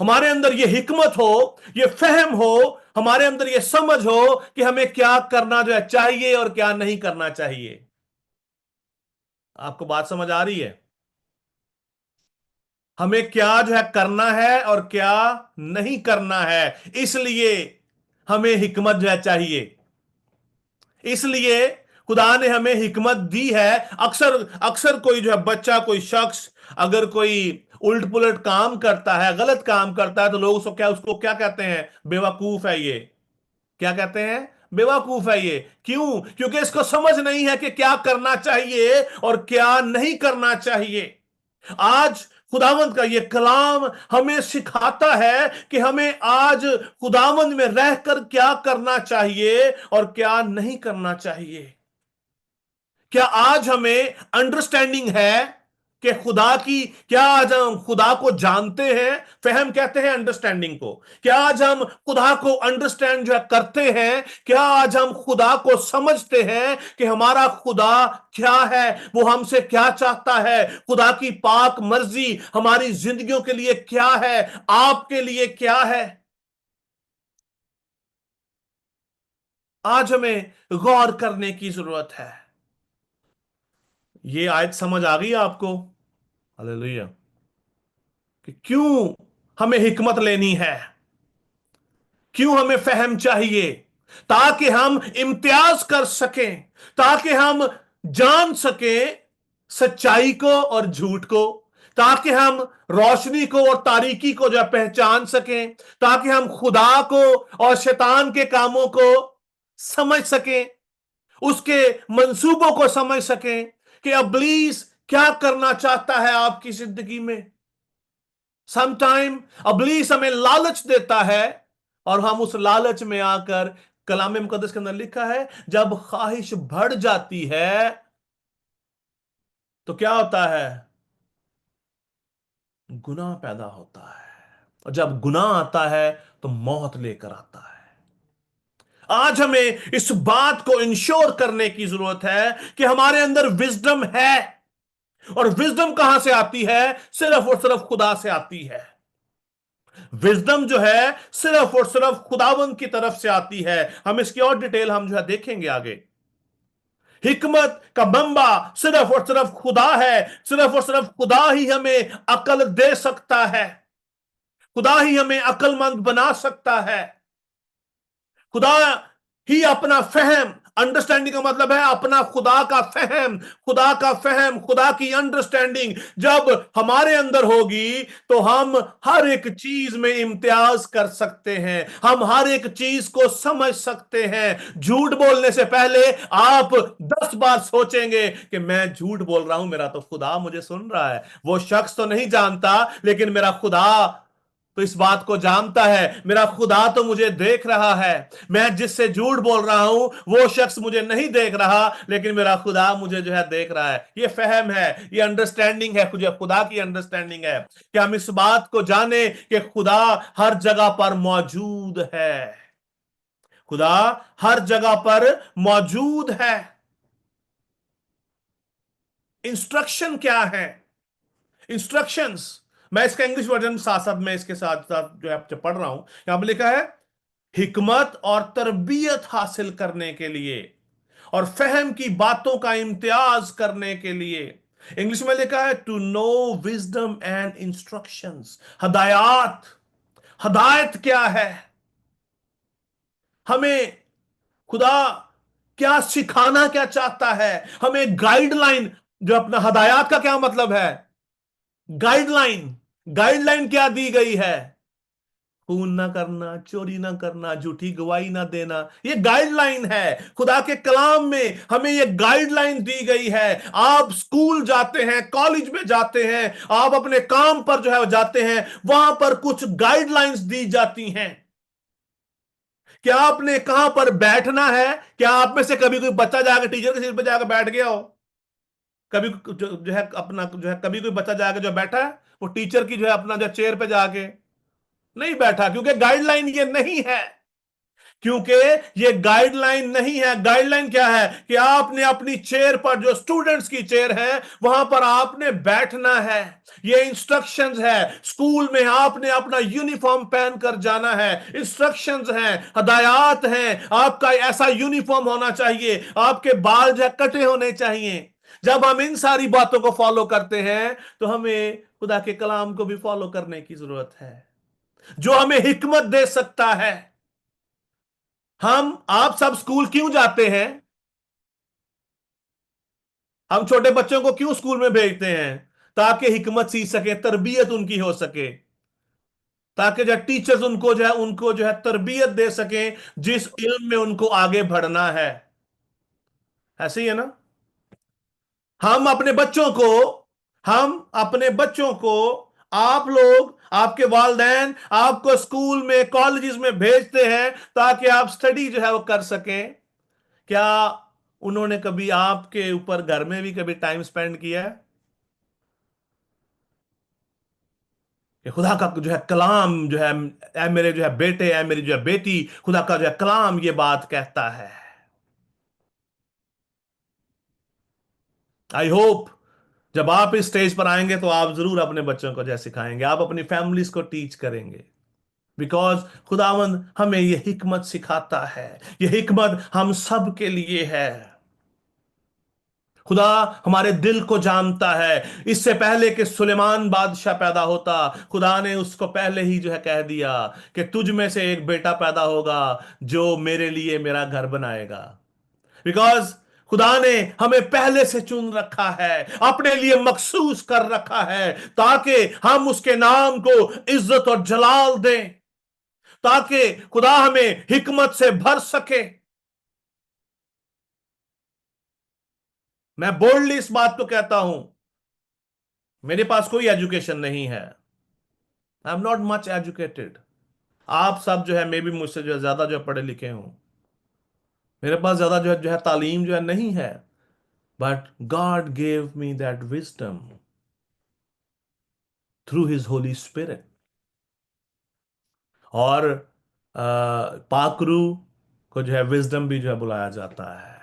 हमारे अंदर यह हिकमत हो, यह फहम हो, हमारे अंदर यह समझ हो कि हमें क्या करना जो है चाहिए और क्या नहीं करना चाहिए। आपको बात समझ आ रही है? हमें क्या जो है करना है और क्या नहीं करना है, इसलिए हमें हिकमत जो है चाहिए, इसलिए खुदा ने हमें हिकमत दी है। अक्सर अक्सर कोई जो है बच्चा, कोई शख्स अगर कोई उल्ट पुलट काम करता है, गलत काम करता है, तो लोग उसको क्या कहते हैं? बेवकूफ है ये। क्या कहते हैं? बेवकूफ है ये। क्यों? क्योंकि इसको समझ नहीं है कि क्या करना चाहिए और क्या नहीं करना चाहिए। आज खुदावंद का ये कलाम हमें सिखाता है कि हमें आज खुदावंद में रहकर क्या करना चाहिए और क्या नहीं करना चाहिए। क्या आज हमें अंडरस्टैंडिंग है कि खुदा की, क्या आज हम खुदा को जानते हैं? फहम कहते हैं अंडरस्टैंडिंग को। क्या आज हम खुदा को अंडरस्टैंड जो है करते हैं? क्या आज हम खुदा को समझते हैं कि हमारा खुदा क्या है, वो हमसे क्या चाहता है, खुदा की पाक मर्जी हमारी जिंदगियों के लिए क्या है, आपके लिए क्या है? आज हमें गौर करने की जरूरत है। ये आयत समझ आ गई आपको? हालेलुया। कि क्यों हमें हिकमत लेनी है, क्यों हमें फहम चाहिए, ताकि हम इम्तियाज कर सकें, ताकि हम जान सकें सच्चाई को और झूठ को, ताकि हम रोशनी को और तारीकी को जो पहचान सकें, ताकि हम खुदा को और शैतान के कामों को समझ सकें, उसके मंसूबों को समझ सकें कि इब्लीस क्या करना चाहता है आपकी जिंदगी में। समटाइम इब्लीस हमें लालच देता है और हम उस लालच में आकर, कलाम मुकद्दस के अंदर लिखा है, जब ख्वाहिश बढ़ जाती है तो क्या होता है? गुनाह पैदा होता है, और जब गुनाह आता है तो मौत लेकर आता है। आज हमें इस बात को इंश्योर करने की जरूरत है कि हमारे अंदर विजडम है, और विजडम कहां से आती है? सिर्फ और सिर्फ खुदा से आती है। विजडम जो है सिर्फ और सिर्फ खुदावंद की तरफ से आती है। हम इसकी और डिटेल हम जो है देखेंगे आगे। हिकमत का मंबा सिर्फ और सिर्फ खुदा है। सिर्फ और सिर्फ खुदा ही हमें अकल दे सकता है, खुदा ही हमें अकलमंद बना सकता है। खुदा ही अपना फहम, अंडरस्टैंडिंग का मतलब है अपना खुदा का फहम, खुदा का फहम, खुदा की अंडरस्टैंडिंग जब हमारे अंदर होगी तो हम हर एक चीज में इम्तियाज कर सकते हैं, हम हर एक चीज को समझ सकते हैं। झूठ बोलने से पहले आप 10 बार सोचेंगे कि मैं झूठ बोल रहा हूं, मेरा तो खुदा मुझे सुन रहा है। वो शख्स तो नहीं जानता, लेकिन मेरा खुदा तो इस बात को जानता है, मेरा खुदा तो मुझे देख रहा है। मैं जिससे झूठ बोल रहा हूं वो शख्स मुझे नहीं देख रहा, लेकिन मेरा खुदा मुझे जो है देख रहा है। ये फहम है, ये अंडरस्टैंडिंग है, खुदा की अंडरस्टैंडिंग है कि हम इस बात को जाने कि खुदा हर जगह पर मौजूद है। खुदा हर जगह पर मौजूद है। इंस्ट्रक्शन क्या है? इंस्ट्रक्शंस, मैं इसका इंग्लिश वर्जन साथ साथ में इसके साथ साथ जो है पढ़ रहा हूं। यहां पर लिखा है हिकमत और तरबियत हासिल करने के लिए और फहम की बातों का इम्तियाज करने के लिए इंग्लिश में लिखा है to know wisdom and instructions. हदायत, हदायत क्या है? हमें खुदा क्या सिखाना क्या चाहता है? हमें गाइडलाइन, जो अपना हदायत का क्या मतलब है? गाइडलाइन। गाइडलाइन क्या दी गई है? खून ना करना, चोरी ना करना, झूठी गवाही ना देना, ये गाइडलाइन है। खुदा के कलाम में हमें ये गाइडलाइन दी गई है। आप स्कूल जाते हैं, कॉलेज में जाते हैं, आप अपने काम पर जो है जाते हैं, वहां पर कुछ गाइडलाइंस दी जाती हैं। क्या आपने कहां पर बैठना है? क्या आप में से कभी कोई बच्चा जाकर टीचर के सीट पर जाकर बैठ गया हो? कभी जो है अपना जो है, कभी कोई बच्चा जाकर जो बैठा है वो टीचर की जो है अपना जो चेयर पे जाके नहीं बैठा, क्योंकि गाइडलाइन ये नहीं है। क्योंकि ये गाइडलाइन नहीं है। गाइडलाइन क्या है कि आपने अपनी चेयर पर, जो स्टूडेंट्स की चेयर है, वहां पर आपने बैठना है। ये इंस्ट्रक्शंस है। स्कूल में आपने अपना यूनिफॉर्म पहन कर जाना है। इंस्ट्रक्शंस हैं, हदायत हैं। आपका ऐसा यूनिफॉर्म होना चाहिए, आपके बाल जो कटे होने चाहिए। जब हम इन सारी बातों को फॉलो करते हैं तो हमें खुदा के कलाम को भी फॉलो करने की जरूरत है, जो हमें हिकमत दे सकता है। आप सब स्कूल क्यों जाते हैं? हम छोटे बच्चों को क्यों स्कूल में भेजते हैं? ताकि हिकमत सीख सके, तरबियत उनकी हो सके, ताकि जो टीचर्स उनको जो है तरबियत दे सके, जिस इल्म में उनको आगे बढ़ना है। ऐसे ही है ना? हम अपने बच्चों को हम अपने बच्चों को आप लोग, आपके वालिदैन आपको स्कूल में, कॉलेजेस में भेजते हैं ताकि आप स्टडी जो है वो कर सकें। क्या उन्होंने कभी आपके ऊपर घर में भी कभी टाइम स्पेंड किया है? कि खुदा का जो है कलाम जो है, ऐ मेरे जो है बेटे, ऐ मेरी जो है बेटी, खुदा का जो है कलाम ये बात कहता है। आई होप जब आप इस स्टेज पर आएंगे तो आप जरूर अपने बच्चों को जो है सिखाएंगे, आप अपनी फैमिलीज को टीच करेंगे। बिकॉज खुदावंद हमें ये हिकमत सिखाता है। ये हिकमत हम सब के लिए है। खुदा हमारे दिल को जानता है। इससे पहले कि सुलेमान बादशाह पैदा होता, खुदा ने उसको पहले ही जो है कह दिया कि तुझ में से एक बेटा पैदा होगा जो मेरे लिए मेरा घर बनाएगा। बिकॉज खुदा ने हमें पहले से चुन रखा है, अपने लिए मखसूस कर रखा है, ताकि हम उसके नाम को इज्जत और जलाल दें, ताकि खुदा हमें हिकमत से भर सके। मैं बोल्डली इस बात को कहता हूं, मेरे पास कोई एजुकेशन नहीं है। आई एम नॉट मच एजुकेटेड। आप सब जो है मे भी मुझसे जो है ज्यादा जो है पढ़े लिखे हों। मेरे पास ज्यादा जो है तालीम जो है नहीं है। But God gave me that wisdom through his Holi spirit. और पाकरू को जो है विजडम भी जो है बुलाया जाता है।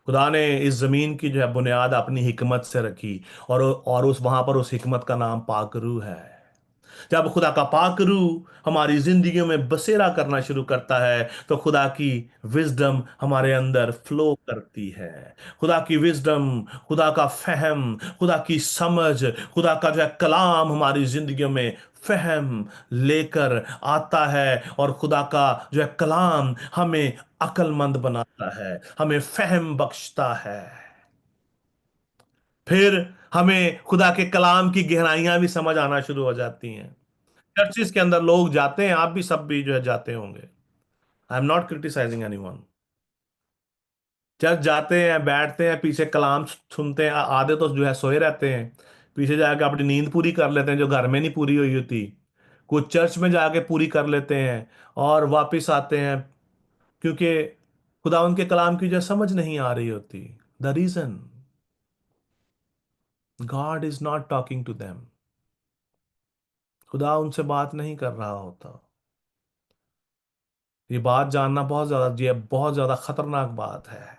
खुदा ने इस जमीन की जो है बुनियाद अपनी हिकमत से रखी, और उस वहां पर उस हिकमत का नाम पाकरू है। जब खुदा का पाकरू हमारी जिंदगियों में बसेरा करना शुरू करता है तो खुदा की विजडम हमारे अंदर फ्लो करती है। खुदा की विजडम, खुदा का फहम, खुदा की समझ, खुदा का जो है कलाम हमारी जिंदगियों में फहम लेकर आता है। और खुदा का जो है कलाम हमें अक्लमंद बनाता है, हमें फहम बख्शता है। फिर हमें खुदा के कलाम की गहराइयां भी समझ आना शुरू हो जाती हैं। चर्चिस के अंदर लोग जाते हैं, आप भी सब भी जो है जाते होंगे। I am not criticising anyone. Church जाते हैं, बैठते हैं, पीछे कलाम सुनते हैं, आधे तो जो है सोए रहते हैं, पीछे जाके अपनी नींद पूरी कर लेते हैं जो घर में नहीं पूरी हुई होती। कुछ चर्च में जाके पूरी कर लेते हैं और वापस आते हैं, क्योंकि खुदा उनके कलाम की जो समझ नहीं आ रही होती। The reason, God is not talking to them. खुदा उनसे बात नहीं कर रहा होता। ये बात जानना बहुत ज्यादा खतरनाक बात है।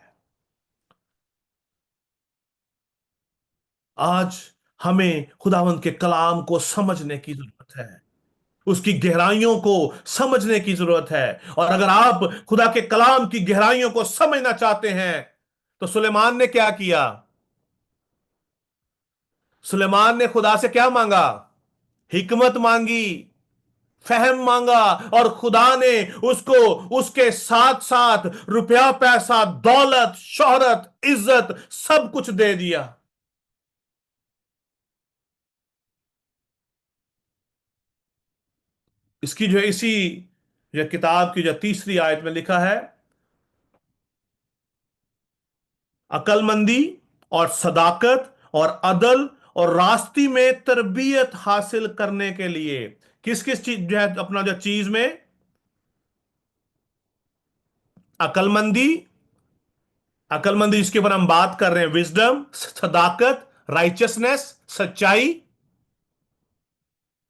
आज हमें खुदावंद के कलाम को समझने की जरूरत है, उसकी गहराइयों को समझने की जरूरत है। और अगर आप खुदा के कलाम की गहराइयों को समझना चाहते हैं तो सुलेमान ने क्या किया? सुलेमान ने खुदा से क्या मांगा? हिकमत मांगी, फहम मांगा, और खुदा ने उसको उसके साथ साथ रुपया, पैसा, दौलत, शोहरत, इज्जत सब कुछ दे दिया। इसकी जो इसी जो किताब की जो तीसरी आयत में लिखा है, अकलमंदी और सदाकत और अदल और रास्ती में तरबियत हासिल करने के लिए किस किस चीज जो है अपना जो चीज में, अकलमंदी, अकलमंदी जिसके ऊपर हम बात कर रहे हैं, विजडम, सदाकत, राइचियसनेस, सच्चाई,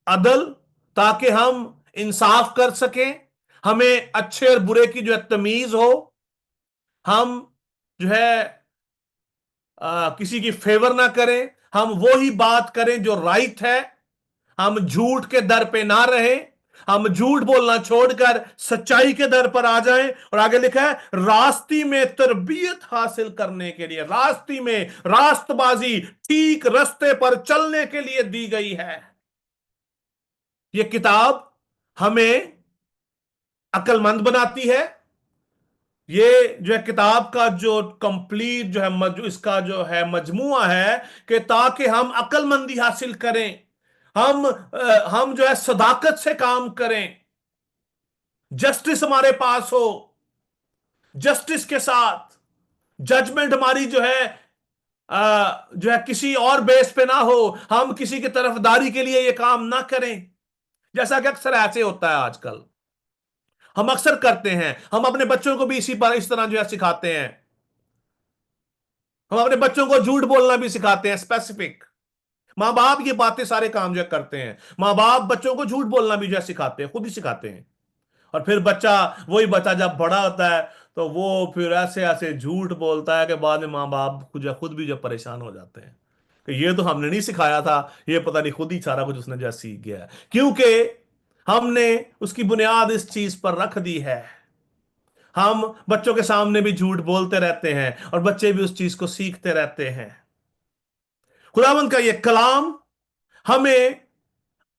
अदल, ताकि हम इंसाफ कर सकें, हमें अच्छे और बुरे की जो है तमीज हो, हम जो है किसी की फेवर ना करें, हम वो ही बात करें जो राइट है, हम झूठ के दर पे ना रहे, हम झूठ बोलना छोड़कर सच्चाई के दर पर आ जाएं। और आगे लिखा है रास्ती में तरबियत हासिल करने के लिए, रास्ती में रास्तबाजी, ठीक रास्ते पर चलने के लिए दी गई है। यह किताब हमें अक्लमंद बनाती है। ये जो है किताब का जो कंप्लीट जो है जो इसका जो है मजमुआ है कि ताकि हम अक्लमंदी हासिल करें, हम जो है सदाकत से काम करें, जस्टिस हमारे पास हो, जस्टिस के साथ जजमेंट हमारी जो है किसी और बेस पे ना हो, हम किसी की तरफदारी के लिए ये काम ना करें, जैसा कि अक्सर ऐसे होता है आजकल। हम अक्सर करते हैं, हम अपने बच्चों को भी इस तरह जो है सिखाते हैं। हम अपने बच्चों को झूठ बोलना भी सिखाते हैं, स्पेसिफिक। मां बाप ये बातें सारे काम जो करते हैं, मां बाप बच्चों को झूठ बोलना भी जो है सिखाते हैं, खुद ही सिखाते हैं। और फिर वही बच्चा जब बड़ा होता है तो वो फिर ऐसे ऐसे झूठ बोलता है कि बाद में मां बाप खुद भी जो परेशान हो जाते हैं कि ये तो हमने नहीं सिखाया था, ये पता नहीं खुद ही सारा कुछ उसने जो सीख गया है, क्योंकि हमने उसकी बुनियाद इस चीज पर रख दी है। हम बच्चों के सामने भी झूठ बोलते रहते हैं और बच्चे भी उस चीज को सीखते रहते हैं। खुदावंद का यह कलाम हमें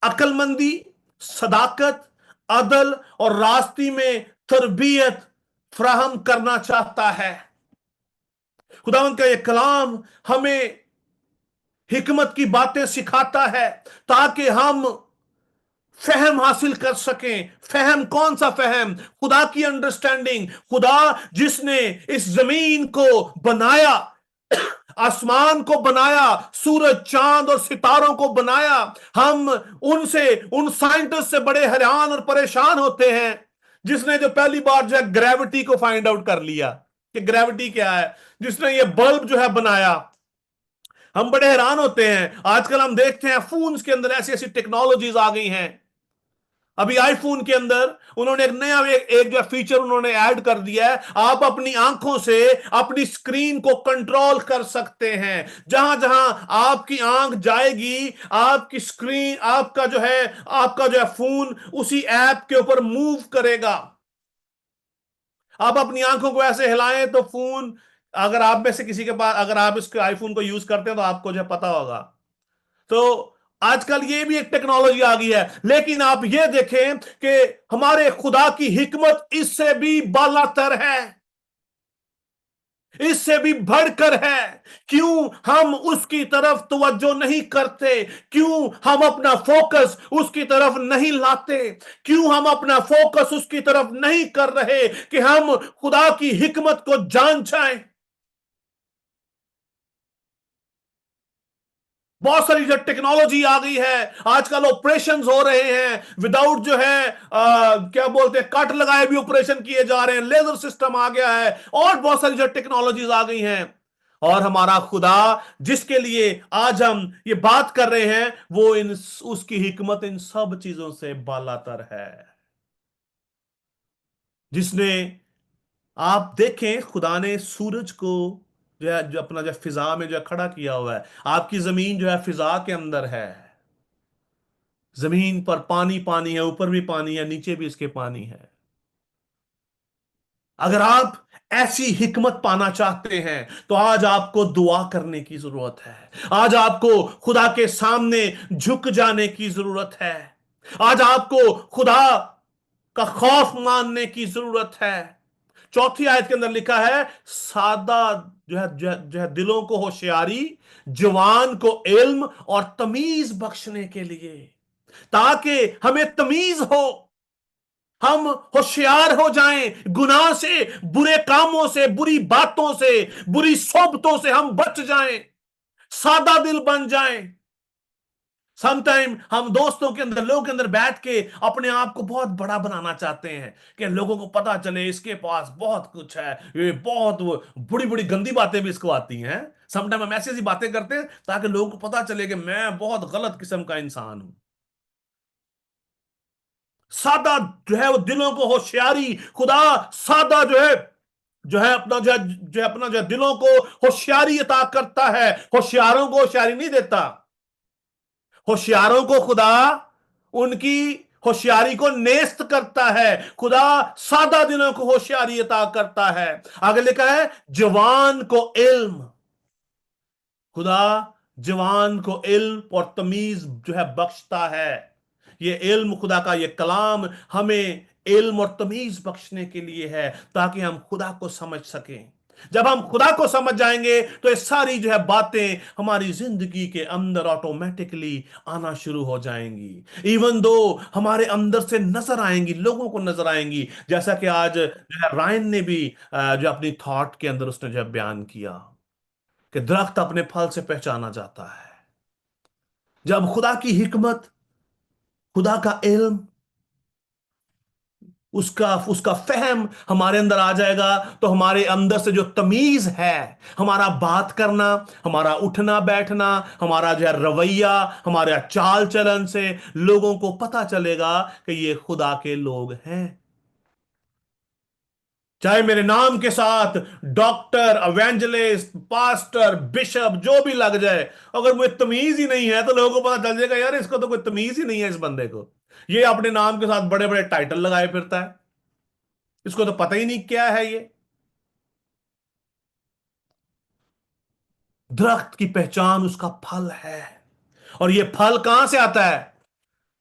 अक्लमंदी, सदाकत, अदल और रास्ती में तरबियत फराहम करना चाहता है। खुदावंद का यह कलाम हमें हिकमत की बातें सिखाता है ताकि हम फहम हासिल कर सकें। फहम, कौन सा फहम? खुदा की अंडरस्टैंडिंग। खुदा जिसने इस जमीन को बनाया, आसमान को बनाया, सूरज, चांद और सितारों को बनाया, हम उन साइंटिस्ट से बड़े हैरान और परेशान होते हैं जिसने जो पहली बार जो है ग्रेविटी को फाइंड आउट कर लिया कि ग्रेविटी क्या है, जिसने ये बल्ब जो है बनाया। हम बड़े हैरान होते हैं। आजकल हम देखते हैं फोन्स के अंदर ऐसी ऐसी टेक्नोलॉजीज आ गई हैं। अभी आईफोन के अंदर उन्होंने एक नया एक जो फीचर उन्होंने ऐड कर दिया है। आप अपनी आंखों से अपनी स्क्रीन को कंट्रोल कर सकते हैं। जहां जहां आपकी आंख जाएगी, आपकी स्क्रीन, आपका जो है फोन उसी ऐप के ऊपर मूव करेगा। आप अपनी आंखों को ऐसे हिलाएं तो फोन, अगर आप में से किसी के पास, अगर आप इसके आईफोन को यूज करते हैं तो आपको जो पता होगा। तो आजकल ये भी एक टेक्नोलॉजी आ गई है। लेकिन आप ये देखें कि हमारे खुदा की हिकमत इससे भी बालातर है, इससे भी बढ़कर है। क्यों हम उसकी तरफ तवज्जो नहीं करते? क्यों हम अपना फोकस उसकी तरफ नहीं लाते? क्यों हम अपना फोकस उसकी तरफ नहीं कर रहे कि हम खुदा की हिकमत को जान जाएं? बहुत सारी जो टेक्नोलॉजी आ गई है, आजकल ऑपरेशंस हो रहे हैं विदाउट जो है क्या बोलते हैं, कट लगाए भी ऑपरेशन किए जा रहे हैं, लेजर सिस्टम आ गया है, और बहुत सारी जो टेक्नोलॉजीज आ गई हैं। और हमारा खुदा जिसके लिए आज हम ये बात कर रहे हैं, वो उसकी हिकमत इन सब चीजों से बालातर है। जिसने, आप देखें, खुदा ने सूरज को जो है जो अपना जो फिजा में जो खड़ा किया हुआ है। आपकी जमीन जो है फिजा के अंदर है। जमीन पर पानी पानी है, ऊपर भी पानी है, नीचे भी इसके पानी है। अगर आप ऐसी हिकमत पाना चाहते हैं तो आज आपको दुआ करने की जरूरत है। आज आपको खुदा के सामने झुक जाने की जरूरत है। आज आपको खुदा का खौफ मानने की जरूरत है। चौथी आयत के अंदर लिखा है, सादा जो है दिलों को होशियारी, जवान को इल्म और तमीज बख्शने के लिए, ताकि हमें तमीज हो, हम होशियार हो जाएं, गुनाह से, बुरे कामों से, बुरी बातों से, बुरी सोबतों से हम बच जाएं, सादा दिल बन जाएं। समटाइम हम दोस्तों के अंदर, लोगों के अंदर बैठ के अपने आप को बहुत बड़ा बनाना चाहते हैं कि लोगों को पता चले इसके पास बहुत कुछ है, ये बहुत बड़ी बड़ी गंदी बातें भी इसको आती हैं। समटाइम हम ऐसी ऐसी बातें करते हैं ताकि लोगों को पता चले कि मैं बहुत गलत किस्म का इंसान हूं। सादा जो है वो दिलों को होशियारी, खुदा सादा जो है अपना जो है दिलों को होशियारी अता करता है। होशियारों को होशियारी नहीं देता। होशियारों को खुदा उनकी होशियारी को नेस्त करता है। खुदा सादा दिलों को होशियारी अता करता है। आगे लिखा है, जवान को इल्म। खुदा जवान को इल्म और तमीज जो है बख्शता है। ये इल्म, खुदा का ये कलाम हमें इल्म और तमीज बख्शने के लिए है, ताकि हम खुदा को समझ सकें। जब हम खुदा को समझ जाएंगे तो ये सारी जो है बातें हमारी जिंदगी के अंदर ऑटोमेटिकली आना शुरू हो जाएंगी। इवन दो हमारे अंदर से नजर आएंगी, लोगों को नजर आएंगी, जैसा कि आज जो है रायन ने भी जो अपनी थॉट के अंदर उसने जो है बयान किया कि दरख्त अपने फल से पहचाना जाता है। जब खुदा की हिकमत, खुदा का इल्म, उसका उसका फहम हमारे अंदर आ जाएगा तो हमारे अंदर से जो तमीज है, हमारा बात करना, हमारा उठना बैठना, हमारा जो है रवैया, हमारा चाल चलन से लोगों को पता चलेगा कि ये खुदा के लोग हैं। चाहे मेरे नाम के साथ डॉक्टर, एवेंजलिस्ट, पास्टर, बिशप जो भी लग जाए, अगर मुझे तमीज ही नहीं है तो लोगों को पता चल जाएगा यार इसको तो कोई तमीज ही नहीं है, इस बंदे को, ये अपने नाम के साथ बड़े बड़े टाइटल लगाए फिरता है, इसको तो पता ही नहीं क्या है ये। दरख्त की पहचान उसका फल है। और ये फल कहां से आता है?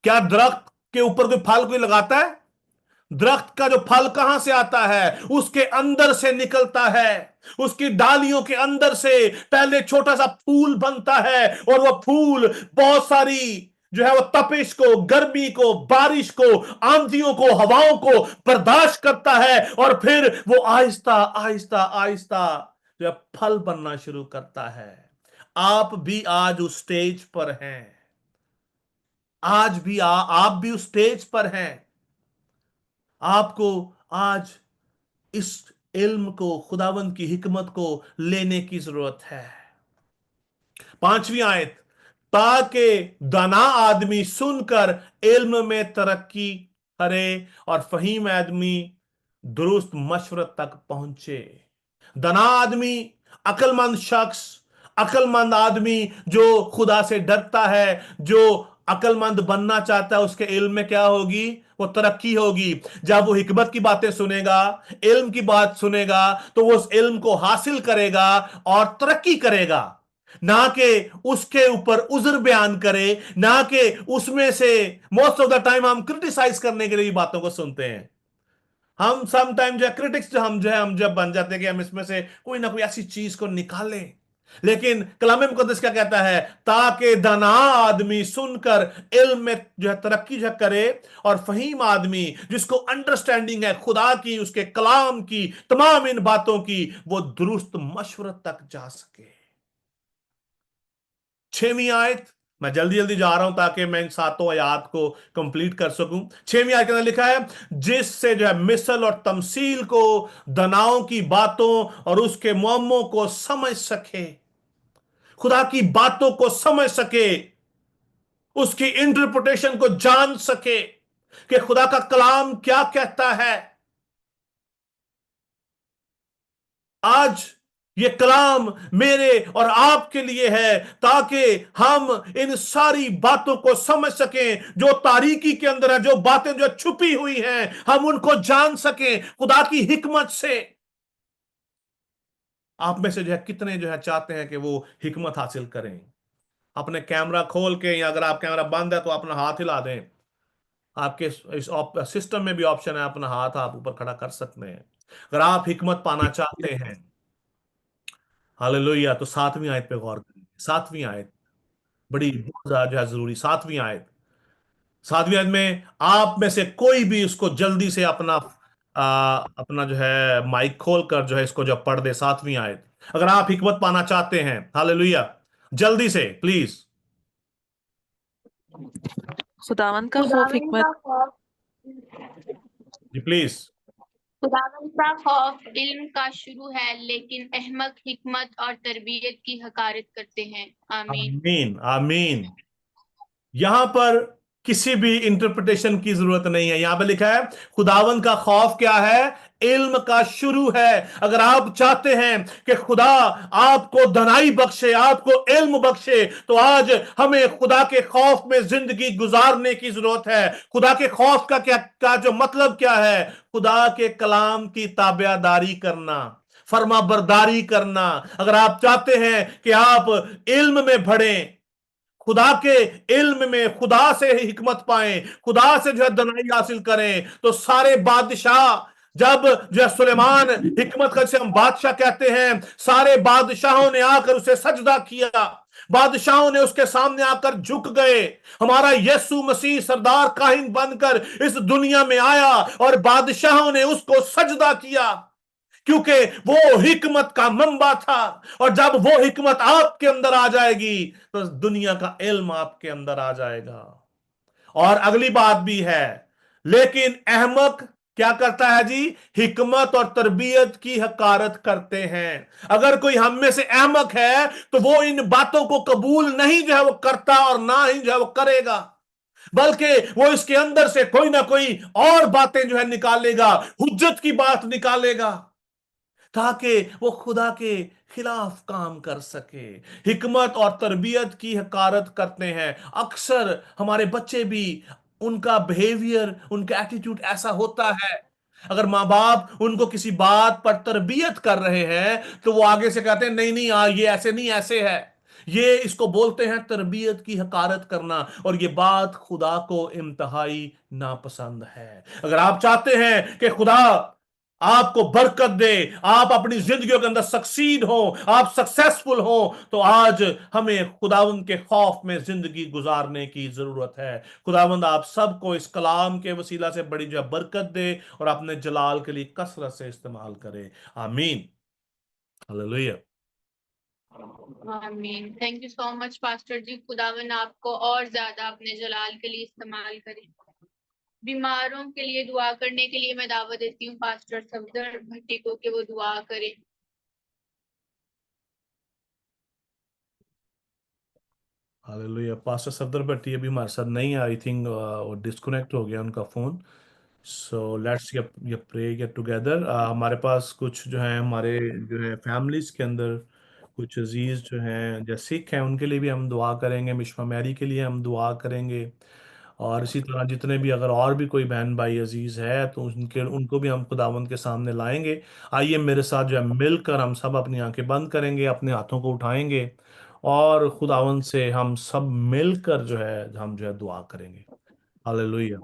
क्या दरख्त के ऊपर कोई फल कोई लगाता है? दरख्त का जो फल कहां से आता है? उसके अंदर से निकलता है। उसकी डालियों के अंदर से पहले छोटा सा फूल बनता है, और वह फूल बहुत सारी जो है वो तपिश को, गर्मी को, बारिश को, आंधियों को, हवाओं को बर्दाश्त करता है, और फिर वो आहिस्ता आहिस्ता आहिस्ता जो है फल बनना शुरू करता है। आप भी आज उस स्टेज पर हैं। आज भी आप भी उस स्टेज पर हैं। आपको आज इस इल्म को, खुदावंद की हिकमत को लेने की जरूरत है। पांचवी आयत, ताकि दाना आदमी सुनकर इल्म में तरक्की करे और फहीम आदमी दुरुस्त मशवरत तक पहुंचे। दाना आदमी, अक्लमंद शख्स, अक्लमंद आदमी जो खुदा से डरता है, जो अक्लमंद बनना चाहता है, उसके इल्म में क्या होगी? वो तरक्की होगी। जब वो हिकमत की बातें सुनेगा, इल्म की बात सुनेगा, तो वो उस इल्म को हासिल करेगा और तरक्की करेगा, ना कि उसके ऊपर उज्र बयान करे, ना कि उसमें से मोस्ट ऑफ द टाइम हम क्रिटिसाइज करने के लिए बातों को सुनते हैं। हम सम टाइम जो है क्रिटिक्स जो हम जब बन जाते हैं कि हम इसमें से कोई ना कोई ऐसी चीज को निकालें। लेकिन कलाम मुकद्दस क्या कहता है? ताकि दाना आदमी सुनकर इल्म में जो है तरक्की जो करे, और फहीम आदमी जिसको अंडरस्टैंडिंग है खुदा की, उसके कलाम की, तमाम इन बातों की, वो दुरुस्त मशवरत तक जा सके। छठवीं आयत, मैं जल्दी जल्दी जा रहा हूं ताकि मैं इन सातों आयत को कंप्लीट कर सकूं। छठवीं आयत के अंदर लिखा है, जिससे जो है मिसल और तमसील को, दनाओं की बातों और उसके मुअम्मों को समझ सके। खुदा की बातों को समझ सके, उसकी इंटरप्रिटेशन को जान सके कि खुदा का कलाम क्या कहता है। आज ये कलाम मेरे और आपके लिए है, ताकि हम इन सारी बातों को समझ सकें जो तारीकी के अंदर है, जो बातें जो छुपी हुई हैं, हम उनको जान सकें खुदा की हिकमत से। आप में से जो है कितने जो है चाहते हैं कि वो हिकमत हासिल करें? अपने कैमरा खोल के, या अगर आप कैमरा बंद है तो अपना हाथ हिला दें। आपके इस सिस्टम में भी ऑप्शन है, अपना हाथ आप ऊपर खड़ा कर सकते हैं अगर आप हिकमत पाना चाहते हैं। हालेलुया। तो 7वीं आयत पे गौर करें। 7वीं आयत बड़ी बहुत ज्यादा जो है जरूरी। 7वीं आयत, 7वीं आयत में आप में से कोई भी उसको जल्दी से अपना जो है माइक खोल कर जो है इसको जो पढ़ दे। 7वीं आयत, अगर आप हिकमत पाना चाहते हैं। हालेलुया, जल्दी से प्लीज खुदावन का खौफ खुदावंद हिकमत का खौफ जी प्लीज। खुदावंद का खौफ इल्म का शुरू है, लेकिन अहमक हिकमत और तरबियत की हकारत करते हैं। आमीन। आमीन आमीन। यहां पर किसी भी इंटरप्रिटेशन की जरूरत नहीं है। यहां पे लिखा है खुदावन का खौफ क्या है? इल्म का शुरू है। अगर आप चाहते हैं कि खुदा आपको धनाई बख्शे, आपको इल्म बख्शे, तो आज हमें खुदा के खौफ में जिंदगी गुजारने की जरूरत है। खुदा के खौफ का जो मतलब क्या है? खुदा के कलाम की ताबेदारी करना, फर्मा बरदारी करना। अगर आप चाहते हैं कि आप इल्म में बढ़ें, खुदा के इल्म में खुदा से हिकमत पाएं, खुदा से जो है दनाई हासिल करें, तो सारे बादशाह, जब जो है सुलेमान हिकमत का जिसे हम बादशाह कहते हैं, सारे बादशाहों ने आकर उसे सजदा किया, बादशाहों ने उसके सामने आकर झुक गए। हमारा यीशु मसीह सरदार काहिन बनकर इस दुनिया में आया और बादशाहों ने उसको सजदा किया, क्योंकि वो हिकमत का मंबा था। और जब वो हिकमत आपके अंदर आ जाएगी तो दुनिया का इल्म आपके अंदर आ जाएगा। और अगली बात भी है, लेकिन अहमक क्या करता है जी? हिकमत और तरबियत की हकारत करते हैं। अगर कोई हम में से अहमक है तो वो इन बातों को कबूल नहीं जो है वो करता, और ना ही जो है वो करेगा, बल्कि वो इसके अंदर से कोई ना कोई और बातें जो है निकालेगा, हुज्जत की बात निकालेगा, ताकि वो खुदा के खिलाफ काम कर सके। हिकमत और तरबियत की हकारत करते हैं। अक्सर हमारे बच्चे भी, उनका बिहेवियर, उनका एटीट्यूड ऐसा होता है। अगर माँ बाप उनको किसी बात पर तरबियत कर रहे हैं तो वो आगे से कहते हैं नहीं नहीं ये ऐसे नहीं, ऐसे है। ये इसको बोलते हैं तरबियत की हकारत करना, और ये बात खुदा को इंतहाई नापसंद है। अगर आप चाहते हैं कि खुदा आपको बरकत दे, आप अपनी जिंदगियों के अंदर सक्सीड हो, आप सक्सेसफुल हो, तो आज हमें खुदावंद के खौफ में जिंदगी गुजारने की जरूरत है। खुदावंद आप सबको इस कलाम के वसीला से बड़ी जो बरकत दे और अपने जलाल के लिए कसरत से इस्तेमाल करे। आमीन। हालेलुया। आमीन। Thank you so much pastor ji. खुदावन आपको और ज्यादा अपने जलाल के लिए इस्तेमाल करें। बीमारों के लिए दुआ करने के लिए मैं दावत देती हूँ पास्टर सफदर भट्टी को कि वो दुआ करें। हालेलुया। पास्टर सफदर भट्टी अभी हमारे साथ नहीं है। आई थिंक वो डिस्कनेक्ट हो गया उनका phone. So let's pray get together. हमारे पास कुछ जो है, हमारे जो है फैमिलीज के अंदर कुछ अजीज जो हैं, जो सिख हैं, उनके लिए भी हम दुआ करेंगे। मिशमा मैरी के लिए हम दुआ करेंगे। और इसी तरह जितने भी, अगर और भी कोई बहन भाई अजीज है तो उनको भी हम खुदावंद के सामने लाएंगे। आइए मेरे साथ जो है मिलकर हम सब अपनी आंखें बंद करेंगे, अपने हाथों को उठाएंगे और खुदावंद से हम सब मिलकर जो है हम जो है दुआ करेंगे। हालेलुया।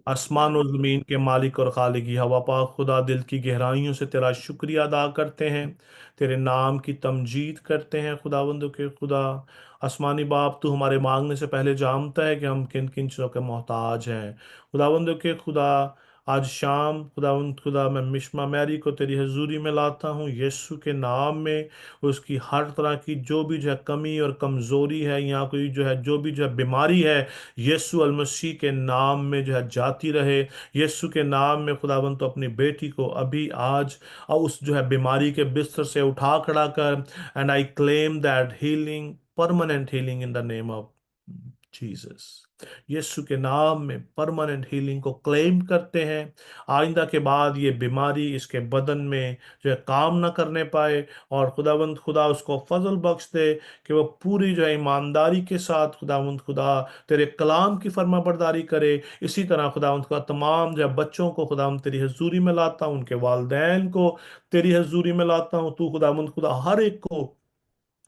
आसमान और जमीन के मालिक और खालिक की हवा पाक खुदा, दिल की गहराइयों से तेरा शुक्रिया अदा करते हैं, तेरे नाम की तमजीद करते हैं। खुदावंद के खुदा, आसमानी बाप, तू हमारे मांगने से पहले जानता है कि हम किन किन चीज़ों के मोहताज हैं। खुदावंद के खुदा, आज शाम खुदावंद खुदा मैं मिशमा मैरी को तेरी हजूरी में लाता हूँ यीशु के नाम में। उसकी हर तरह की जो भी जो है कमी और कमज़ोरी है, या कोई जो है जो भी जो है बीमारी है, यीशु अल मसीह के नाम में जो है जाती रहे। यीशु के नाम में खुदावंद तो अपनी बेटी को अभी आज और उस जो है बीमारी के बिस्तर से उठा खड़ा कर, and I claim that healing, permanent healing in the name of Jesus. यीशु के नाम में परमानेंट हीलिंग को क्लेम करते हैं। आइंदा के बाद ये बीमारी इसके बदन में जो है काम ना करने पाए, और खुदावंद खुदा उसको फजल बख्श दे कि वो पूरी जो है ईमानदारी के साथ खुदावंद खुदा तेरे कलाम की फर्माबरदारी करे। इसी तरह खुदावंद खुदा तमाम जो है बच्चों को खुदावंद तेरी हजूरी में लाता हूँ, उनके वालदैन को तेरी हजूरी में लाता हूँ। तू खुदावंद खुदा हर एक को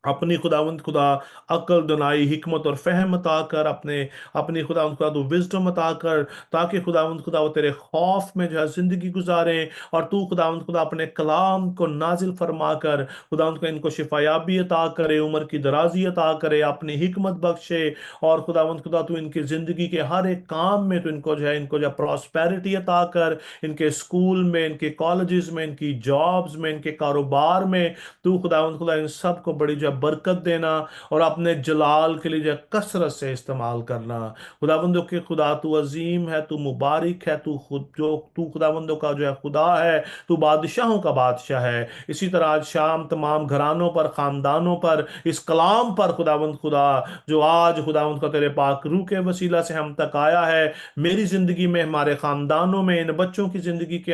अपनी खुदावंद खुदा अक्ल, दनाई, हिकमत और फहम अता कर, अपने अपनी खुदावंद खुदा तू विजडम अता कर, ताकि खुदावंद खुदा वो तेरे खौफ में जो है जिंदगी गुजारें। और तू खुदावंद खुदा अपने कलाम को नाजिल फरमा कर खुदावंद को इनको शिफायाबी अता करे, उम्र की दराजी अता करे, अपनी हिकमत बख्शे। और खुदावंद खुदा तू इनकी जिंदगी के हर एक काम में तो इनको जो है प्रॉस्पेरिटी अता कर, इनके स्कूल में, इनके कॉलेजेस में, इनकी जॉब्स में, इनके कारोबार में। तू खुदावंद खुदा इन सब को बड़ी जो है बरकत देना, और अपने जलाल के लिए जो है कसरत से इस्तेमाल करना। खुदावंदों के खुदा तू अजीम है, तू मुबारक है, तू खुदावंदों का जो है खुदा है, तू बादशाहों का बादशाह है। इसी तरह आज शाम तमाम घरानों पर, खानदानों पर, इस कलाम पर खुदावंद खुदा जो आज खुदावंद का तेरे पाक रूह के वसीला से हम तक आया है, मेरी जिंदगी में, हमारे खानदानों में, इन बच्चों की जिंदगी के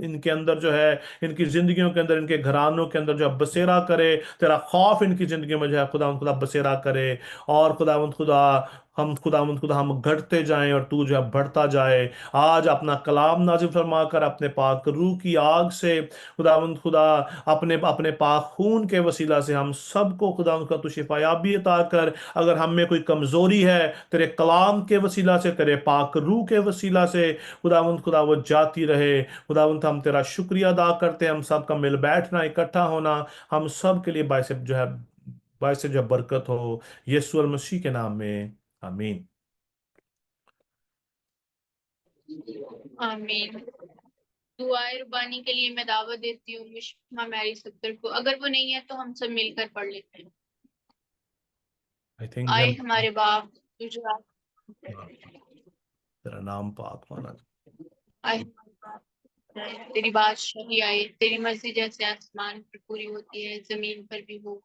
इनके अंदर जो है, इनकी जिंदगियों के अंदर, इनके घरानों के अंदर जो है बसेरा करे। तेरा खौफ इनकी जिंदगी में जो है खुदावंद खुदा बसेरा करे। और खुदावंद खुदा हम घटते जाएं और तू जो है बढ़ता जाए। आज अपना कलाम नाजिल फरमा कर अपने पाक रूह की आग से खुदावंद खुदा अपने अपने पाक खून के वसीला से हम सबको खुदावंद खुदा तू शिफायाबी अता कर। अगर हम में कोई कमजोरी है, तेरे कलाम के वसीला से, तेरे पाक रूह के वसीला से खुदावंद खुदा वो जाती रहे। खुदावंद हम तेरा शुक्रिया अदा करते हैं। हम सब का मिल बैठना, इकट्ठा होना हम सब के लिए बायसे जो बरकत हो, यीशु और मसीह के नाम में, आमीन। आमीन। दुआए रुबानी के लिए मैं दावत देती हूँ मुश्मा मैरी सत्तर को। अगर वो नहीं है तो हम सब मिलकर पढ़ लेते हैं। आई थिंक आए हमारे बाप तुझे तेरा नाम पाक माना, आए हमारे बाप, तेरी बादशाही आए, तेरी मर्जी जैसे आसमान पर पूरी होती है जमीन पर भी हो।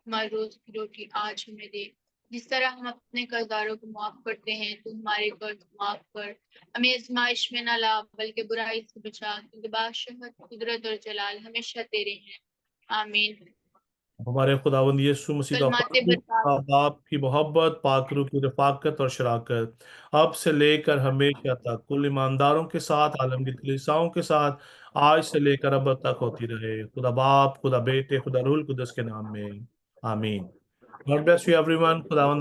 हमारी रोज की रोटी आज हमें दे, जिस तरह हम अपने कर्जदारों को माफ करते हैं तू हमारे कर्ज माफ कर। हमें आजमाइश में ना ला बल्कि बुराई से बचा, क्योंकि बादशाहत, कुदरत और जलाल हमेशा तेरे हैं। आमीन। हमारे खुदावंद यीशु मसीह का कलमाते फजल, बता बाप की मोहब्बत, पाक रूह की रफाकत और शराकत अब से लेकर हमेशा तक कुल ईमानदारों के साथ, आलमगीर कलीसियाओं के साथ, आज से लेकर अब तक होती रहे। खुदा बाप, खुदा बेटे, खुदा रूहुल कुदस के नाम में, आमीन। God bless you everyone. खुदावंद